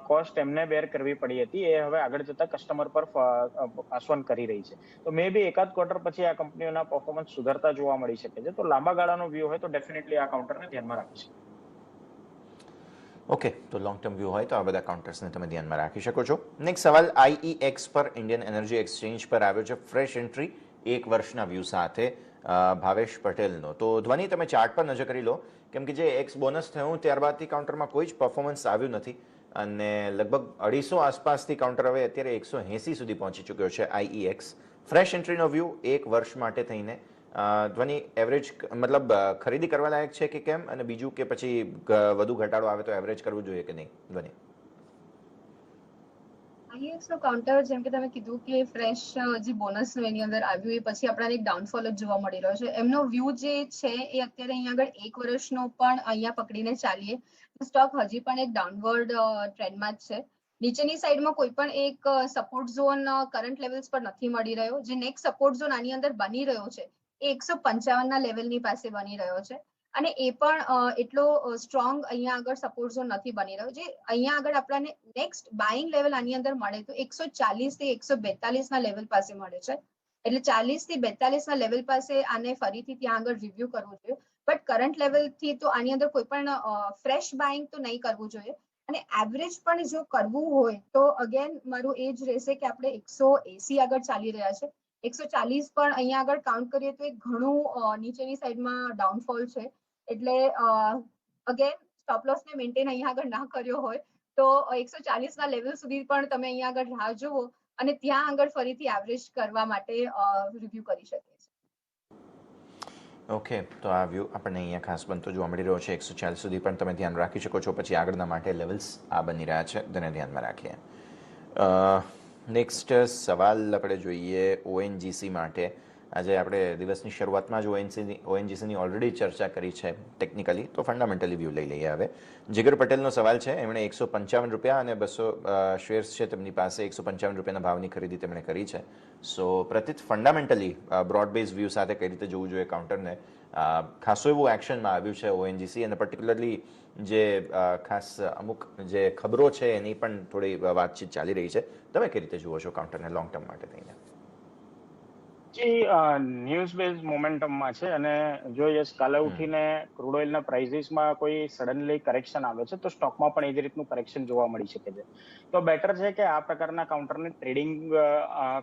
કોસ્ટ એમને બેર કરવી પડી હતી એ હવે આગળ જતા કસ્ટમર પર પાસ ઓન કરી રહી છે. તો મે બી એકાદ ક્વાર્ટર પછી આ કંપનીઓના પરફોર્મન્સ સુધરતા જોવા મળી શકે છે. તો લાંબા ગાળાનો વ્યૂ હોય તો ડેફિનેટલી આ કાઉન્ટરને ધ્યાનમાં રાખી શકે. ઓકે, તો લોંગ ટર્મ વ્યૂ હોય તો આ બધા કાઉન્ટર્સને તમે ધ્યાનમાં રાખી શકો છો. નેક્સ્ટ સવાલ આઈઈએક્સ પર, ઇન્ડિયન એનર્જી એક્સચેન્જ પર આવ્યો છે. ફ્રેશ એન્ટ્રી 1 વર્ષના વ્યૂ સાથે ભાવેશ પટેલનો. તો ધ્વની, તમે ચાર્ટ પર નજર કરી લો, કેમ કે જે એક્સ બોનસ થયું ત્યારબાદથી કાઉન્ટરમાં કોઈ જ પરફોર્મન્સ આવ્યું નથી અને લગભગ 250 આસપાસથી કાઉન્ટર હવે અત્યારે 180 સુધી પહોંચી ચૂક્યો છે આઈઈએક્સ. ફ્રેશ એન્ટ્રીનો વ્યૂ 1 વર્ષ માટે થઈને ધ્વનિ એવરેજ મતલબ ખરીદી કરવા લાયક છે કે કેમ, અને બીજું કે પછી વધુ ઘટાડો આવે તો એવરેજ કરવું જોઈએ કે નહીં ધ્વનિ? આઈએક્સ નો કાઉન્ટર જેમ કે તમે કીધું કે ફ્રેશ જે બોનસ નું એની અંદર આવ્યું એ પછી આપણને એક ડાઉનફોલ જ જોવા મળી રહ્યો છે. એમનો વ્યૂ જે છે એ અત્યારે અહીંયા આગળ 1 વર્ષનો પણ અહીંયા પકડીને ચાલીએ તો સ્ટોક હજી પણ એક ડાઉનવર્ડ ટ્રેન્ડમાં જ છે. નીચેની સાઈડમાં કોઈ પણ એક સપોર્ટ ઝોન કરંટ લેવલ્સ પર નથી મળી રહ્યો. જે નેક્સ્ટ સપોર્ટ ઝોન આની અંદર બની રહ્યો છે એ 155 ના લેવલની પાસે બની રહ્યો છે, અને એ પણ એટલો સ્ટ્રોંગ અહીંયા આગળ સપોર્ટ ઝોન નથી બની રહ્યો. જે અહીંયા આગળ આપણને નેક્સ્ટ બાઇંગ લેવલ આની અંદર મળે તો 140 થી 142 ના લેવલ પાસે મળે છે. એટલે 40 થી 42 ના લેવલ પાસે આને ફરીથી ત્યાં આગળ રિવ્યુ કરવું જોઈએ. બટ કરંટ લેવલ થી તો આની અંદર કોઈ પણ ફ્રેશ બાઇંગ તો નહીં કરવું જોઈએ. અને એવરેજ પણ જો કરવું હોય તો અગેન મારું એ જ રહેશે કે આપણે 180 આગળ ચાલી રહ્યા છે. 140 પણ અહીંયા આગળ કાઉન્ટ કરીએ તો એક ઘણું નીચેની સાઈડમાં ડાઉનફોલ છે. એટલે અગેન સ્ટોપ લોસ ને મેન્ટેન અહીંયા આગળ ના કર્યો હોય તો 140 ના લેવલ સુધી પણ તમે અહીંયા આગળ રાહ જુઓ અને ત્યાં આગળ ફરીથી એવરેજ કરવા માટે રિવ્યુ કરી શકે છે. ઓકે, તો આ વ્યૂ આપણને અહીંયા ખાસ બનતો જોવા મળી રહ્યો છે. 140 સુધી પણ તમે ધ્યાન રાખી શકો છો. પછી આગળના માટે લેવલ્સ આ બની રહ્યા છે, તેને ધ્યાનમાં રાખીએ. નેક્સ્ટ સવાલ આપણે જોઈએ ઓએનજીસી માટે. આજે આપણે દિવસની શરૂઆતમાં જ ઓએનજીસીની ઓલરેડી ચર્ચા કરી છે ટેકનિકલી, તો ફંડામેન્ટલી વ્યૂ લઈ લઈએ હવે. જીગર પટેલનો સવાલ છે. એમણે 155 રૂપિયા અને 200 શેર્સ છે તેમની પાસે. 155 રૂપિયાના ભાવની ખરીદી તેમણે કરી છે. સો પ્રતિત ફંડામેન્ટલી બ્રોડબેઝ વ્યૂ સાથે કઈ રીતે જોવું જોઈએ કાઉન્ટરને? ખાસો એવું એક્શનમાં આવ્યું છે ઓએનજીસી, અને પર્ટિક્યુલરલી જે ખાસ અમુક જે ખબરો છે એની પણ થોડી વાતચીત ચાલી રહી છે. તમે કઈ રીતે જુઓ છો કાઉન્ટરને લોંગ ટર્મ માટે થઈને? ન્યૂઝ બેઝ મોમેન્ટમમાં છે, અને જો યસ કાલે ઉઠીને ક્રૂડ ઓઇલના પ્રાઇસીસમાં કોઈ સડનલી કરેક્શન આવે છે તો સ્ટોકમાં પણ એ જ રીતનું કરેક્શન જોવા મળી શકે છે. તો બેટર છે કે આ પ્રકારના કાઉન્ટરને ટ્રેડિંગ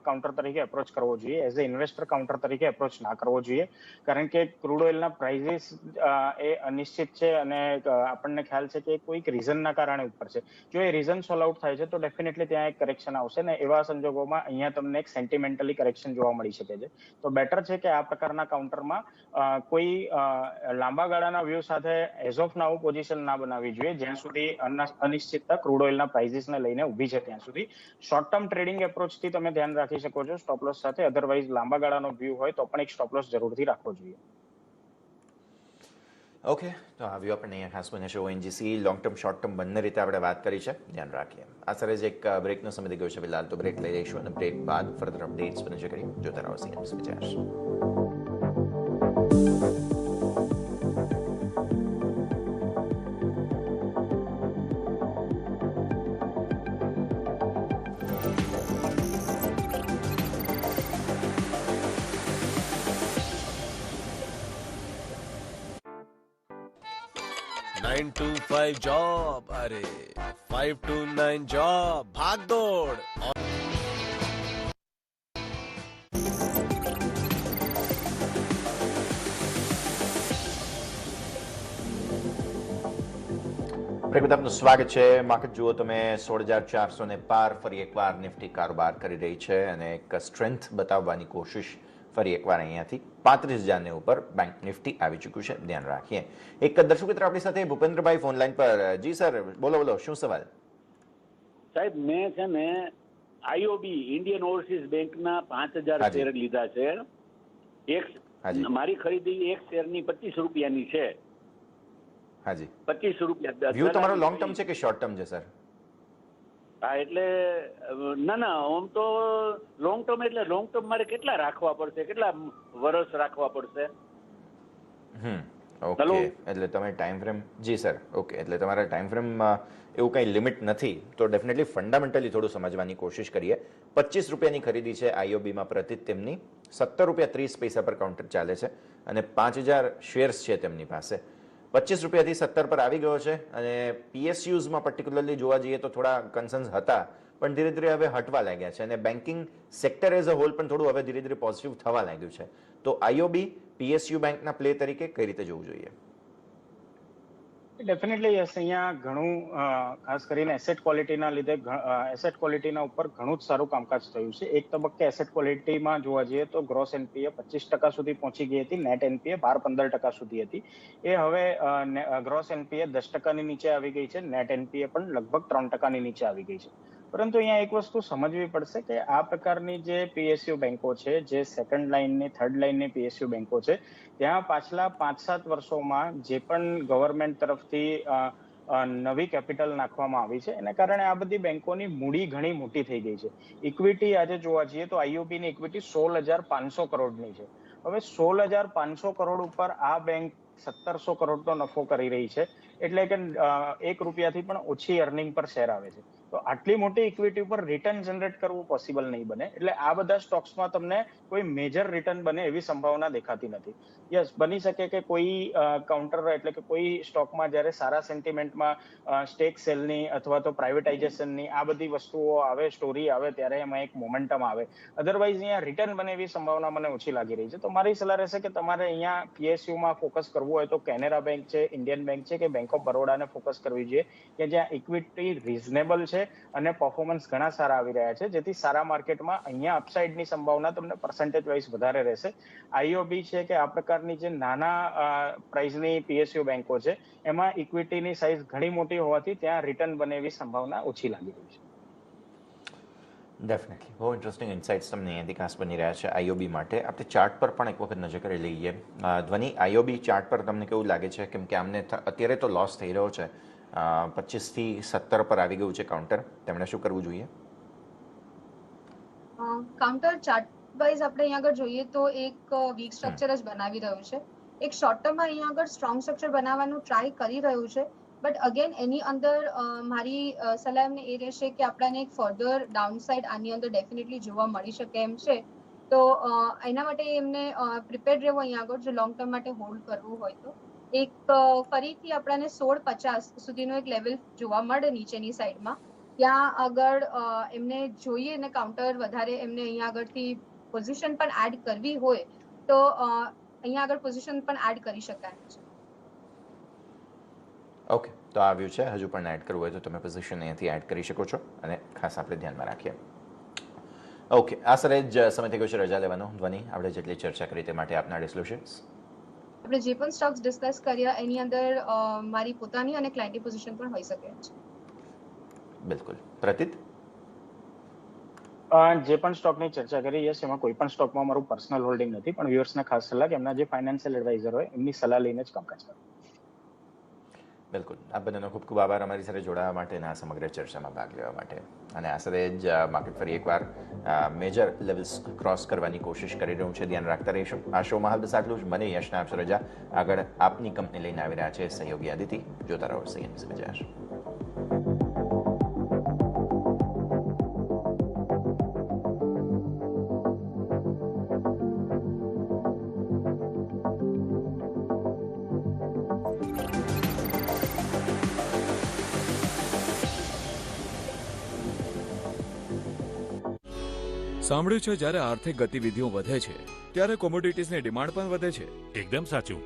કાઉન્ટર તરીકે એપ્રોચ કરવો જોઈએ. એઝ એ ઇન્વેસ્ટર કાઉન્ટર તરીકે એપ્રોચ ના કરવો જોઈએ, કારણ કે ક્રૂડ ઓઇલના પ્રાઇસીસ એ અનિશ્ચિત છે અને આપણને ખ્યાલ છે કે કોઈક રીઝનના કારણે ઉપર છે. જો એ રીઝન સોલ્વ આઉટ થાય છે તો ડેફિનેટલી ત્યાં એક કરેક્શન આવશે, ને એવા સંજોગોમાં અહીંયા તમને એક સેન્ટિમેન્ટલી કરેક્શન જોવા મળી શકે છે. તો બેટર છે કે આ પ્રકારના કાઉન્ટરમાં કોઈ લાંબા ગાળાના વ્યૂ સાથે એઝ ઓફ નાઉ પોઝિશન ના બનાવવી જોઈએ, જ્યાં સુધી અનિશ્ચિતતા ક્રૂડ ઓઇલના પ્રાઇસીસને લઈને ઊભી છે ત્યાં સુધી. શોર્ટ ટર્મ ટ્રેડિંગ એપ્રોચથી તમે ધ્યાન રાખી શકો છો સ્ટોપ લોસ સાથે. અધરવાઇઝ લાંબા ગાળાનો વ્યૂ હોય તો પણ એક સ્ટોપ લોસ જરૂરથી રાખવો જોઈએ. ઓકે, તો આ વ્યૂ આપણને અહીંયા ખાસ બને છે ONGC. Long term short term બંને રીતે આપણે વાત કરી છે, ધ્યાન રાખીએ. આ સરે જ એક બ્રેકનો સમય થઈ ગયો છે ફિલહાલ, તો બ્રેક લઈ લઈશું અને બ્રેક બાદ ફર્ધર અપડેટ્સ બની શકે જોતા રહો સીએમએસ વિચાર. नाइन टू फाइव जॉब, अरे 5 to 9 जॉब, भाग दौड़. બ્રેક બાદ આપનું સ્વાગત છે. માર્કેટ જુઓ તમે 16,400 ને પાર ફરી એકવાર નિફ્ટી કારોબાર કરી રહી છે, અને એક સ્ટ્રેન્થ બતાવવાની કોશિશ ફરી એકવાર અહીંયાથી 35,000 ઉપર બેંક નિફ્ટી આવી ચૂક્યું છે, ધ્યાન રાખીએ. એક દર્શક મિત્ર આપણી સાથે ભૂપેન્દ્રભાઈ ફોન લાઈન પર. જી સર, બોલો શું સવાલ? સાહેબ, મેં છે ને આઈઓબી ઇન્ડિયન ઓવરસીઝ બેંકના 5,000 શેર લીધા છે. મારી ખરીદી એક શેરની 25 રૂપિયાની છે. હાજી, 25 રૂપિયા. વ્યૂ તમારો લોંગ ટર્મ છે કે શોર્ટ ટર્મ છે સર? હા, એટલે ના આમ તો લોંગ ટર્મ. એટલે લોંગ ટર્મ મારે કેટલા રાખવા પડશે, કેટલા વર્ષ રાખવા પડશે? ઓકે, એટલે તમે ટાઈમ ફ્રેમ. જી સર, ઓકે, એટલે તમારા ટાઈમ ફ્રેમમાં એવું કંઈ લિમિટ નથી, તો ડેફિનેટલી ફંડામેન્ટલી થોડું સમજવાની કોશિશ કરીએ. 25 રૂપિયાની ખરીદી છે આઈઓબીમાં પ્રતિત તેમની. 17 રૂપિયા 30 પૈસા પર કાઉન્ટર ચાલે છે, અને 5,000 શેર્સ છે તેમની પાસે. 25 રૂપિયાથી 17 પર આવી ગયો છે, અને પીએસયુઝમાં પર્ટિક્યુલરલી જોવા જઈએ તો થોડા કન્સર્ન્સ હતા, પણ ધીરે ધીરે હવે હટવા લાગ્યા છે, અને banking sector as a whole પણ થોડું હવે ધીરે ધીરે પોઝિટિવ થવા લાગ્યું છે. તો આઈઓબી પીએસયુ બેંકના પ્લે તરીકે કઈ રીતે જોવું જોઈએ? Definitely yes. અહીંયા ઘણું ખાસ કરીને એસેટ ક્વોલિટીના લીધે એસેટ ક્વોલિટીના ઉપર ઘણું જ સારું કામકાજ થયું છે. એક તબક્કે એસેટ ક્વોલિટીમાં જોવા જઈએ તો ગ્રોસ એનપીએ 25% સુધી પહોંચી ગઈ હતી, નેટ એનપીએ 12-15% સુધી હતી. એ હવે ગ્રોસ એનપીએ 10%ની નીચે આવી ગઈ છે, નેટ એનપીએ પણ લગભગ 3%ની નીચે આવી ગઈ છે. પરંતુ અહીંયા એક વસ્તુ સમજવી પડશે કે આ પ્રકારની જે પીએસયુ બેંકો છે, જે સેકન્ડ લાઇનની થર્ડ લાઇનની પીએસયુ બેંકો છે, ત્યાં પાછલા 5-7 વર્ષોમાં જે પણ ગવર્મેન્ટ તરફથી નવી કેપિટલ નાખવામાં આવી છે એને કારણે આ બધી બેંકોની મૂડી ઘણી મોટી થઈ ગઈ છે. ઇક્વિટી આજે જોવા જઈએ તો આઈઓબીની ઇક્વિટી 16,500 કરોડની છે. હવે 16,500 કરોડ ઉપર આ બેંક 1,700 કરોડનો નફો કરી રહી છે, એટલે કે ₹1 પણ ઓછી અર્નિંગ પર શેર આવે છે. તો આટલી મોટી ઇક્વિટી ઉપર રિટર્ન જનરેટ કરવું પોસિબલ નહીં બને. એટલે આ બધા સ્ટોક્સમાં તમને કોઈ મેજર રિટર્ન બને એવી સંભાવના દેખાતી નથી. યસ, બની શકે કે કોઈ કાઉન્ટર એટલે કે કોઈ સ્ટોકમાં જ્યારે સારા સેન્ટિમેન્ટમાં સ્ટેક સેલની અથવા તો પ્રાઇવેટાઇઝેશનની આ બધી વસ્તુઓ આવે, સ્ટોરી આવે, ત્યારે એમાં એક મોમેન્ટમ આવે. અધરવાઇઝ અહીંયા રિટર્ન બને એવી સંભાવના મને ઓછી લાગી રહી છે. તો મારી સલાહ રહેશે કે તમારે અહીંયા પીએસયુમાં ફોકસ કરવું હોય તો કેનેરા બેંક છે, ઇન્ડિયન બેંક છે કે બેંક ઓફ બરોડાને ફોકસ કરવી જોઈએ, કે જ્યાં ઇક્વિટી રિઝનેબલ છે અને પરફોર્મન્સ ઘણા સારા આવી રહ્યા છે, જેથી સારા માર્કેટમાં અહીંયા અપસાઇડની સંભાવના તમને પર્સન્ટેજ વાઇઝ વધારે રહેશે. આઈઓબી છે કે આ પ્રકારની જે નાના પ્રાઇઝની પીએસયુ બેંકો છે એમાં ઇક્વિટીની સાઇઝ ઘણી મોટી હોવાથી ત્યાં રિટર્ન બને એવી સંભાવના ઓછી લાગી રહી છે. ડેફિનેટલી બહુ ઇન્ટરેસ્ટિંગ ઇન્સાઇટ્સ તમને અહીંયાથી ખાસ બની રહ્યા છે આઈઓબી માટે. આપણે ચાર્ટ પર પણ એક વખત નજર કરી લઈએ. ધ્વનિ, આઈઓબી ચાર્ટ પર તમને કેવું લાગે છે? કેમ કે આમને અત્યારે તો લોસ થઈ રહ્યો છે, 25 થી 17 પર આવી ગયું છે કાઉન્ટર. તેમણે શું કરવું જોઈએ? કાઉન્ટર ચાર્ટ વાઇઝ આપણે અહીંયા આગળ જોઈએ તો એક વીક સ્ટ્રક્ચર જ બનાવી રહ્યું છે. એક શોર્ટ ટર્મમાં અહીંયા આગળ સ્ટ્રોંગ સ્ટ્રક્ચર બનાવવાનું ટ્રાય કરી રહ્યું છે, બટ અગેન એની અંદર મારી સલાહ એમને એ રહેશે કે આપણને એક ફર્ધર ડાઉનસાઇડ આની અંદર ડેફિનેટલી જોવા મળી શકે એમ છે. તો એના માટે એમને પ્રિપેર્ડ રહેવું અહીંયા આગળ, જો લોંગ ટર્મ માટે હોલ્ડ કરવું હોય તો. એક ફરીથી આપણને 16.50 સુધીનો એક લેવલ જોવા મળે નીચેની સાઈડમાં, ત્યાં આગળ એમને જોઈએ ને કાઉન્ટર વધારે એમને અહીંયા આગળથી પોઝિશન પણ એડ કરવી હોય તો અહીંયા આગળ પોઝિશન પણ એડ કરી શકાય છે. ઓકે, તો આવ્યું છે. હજુ પણ એડ કરવું હોય તો તમે પોઝિશન અહીંયાથી એડ કરી શકો છો અને ખાસ આપણે ધ્યાનમાં રાખીએ. ઓકે, આ સરે જ સમય થઈ ગયો છે રજા લેવાનો. ધ્વનિ, આપણે જેટલી ચર્ચા કરી તે માટે આપના રિઝોલ્યુશન્સ? આપણે જે પણ સ્ટોક્સ ડિસ્કસ કર્યા એની અંદર મારી પોતાની અને ક્લાયન્ટની પોઝિશન પણ હોઈ શકે છે. બિલકુલ. પ્રતિત? જે પણ સ્ટોકની ચર્ચા કરી, યસ, એમાં કોઈ પણ સ્ટોકમાં મારું પર્સનલ હોલ્ડિંગ નથી, પણ વ્યુઅર્સને ખાસ સલાહ કે એમના જે ફાઇનાન્શિયલ એડવાઇઝર હોય એમની સલાહ લઈને જ કામકાજ કરો. બિલકુલ. આ બંનેનો ખૂબ ખૂબ આભાર અમારી સાથે જોડાવા માટે અને આ સમગ્ર ચર્ચામાં ભાગ લેવા માટે. અને આ સાથે જ માર્કેટ ફરી એકવાર મેજર લેવલ્સ ક્રોસ કરવાની કોશિશ કરી રહ્યું છે, ધ્યાન રાખતા રહીશું. આ શોમાં હાલ બસ આટલું જ. મને યશના આપશો રજા. આગળ આપની કંપની લઈને આવી રહ્યા છે સહયોગી અદિતિ. જોતા રહો સીએનબીસી બજાર. સાંભળ્યું છે જ્યારે આર્થિક ગતિવિધિઓ વધે છે ત્યારે કોમોડિટીઝની ડિમાન્ડ પણ વધે છે. એકદમ સાચું.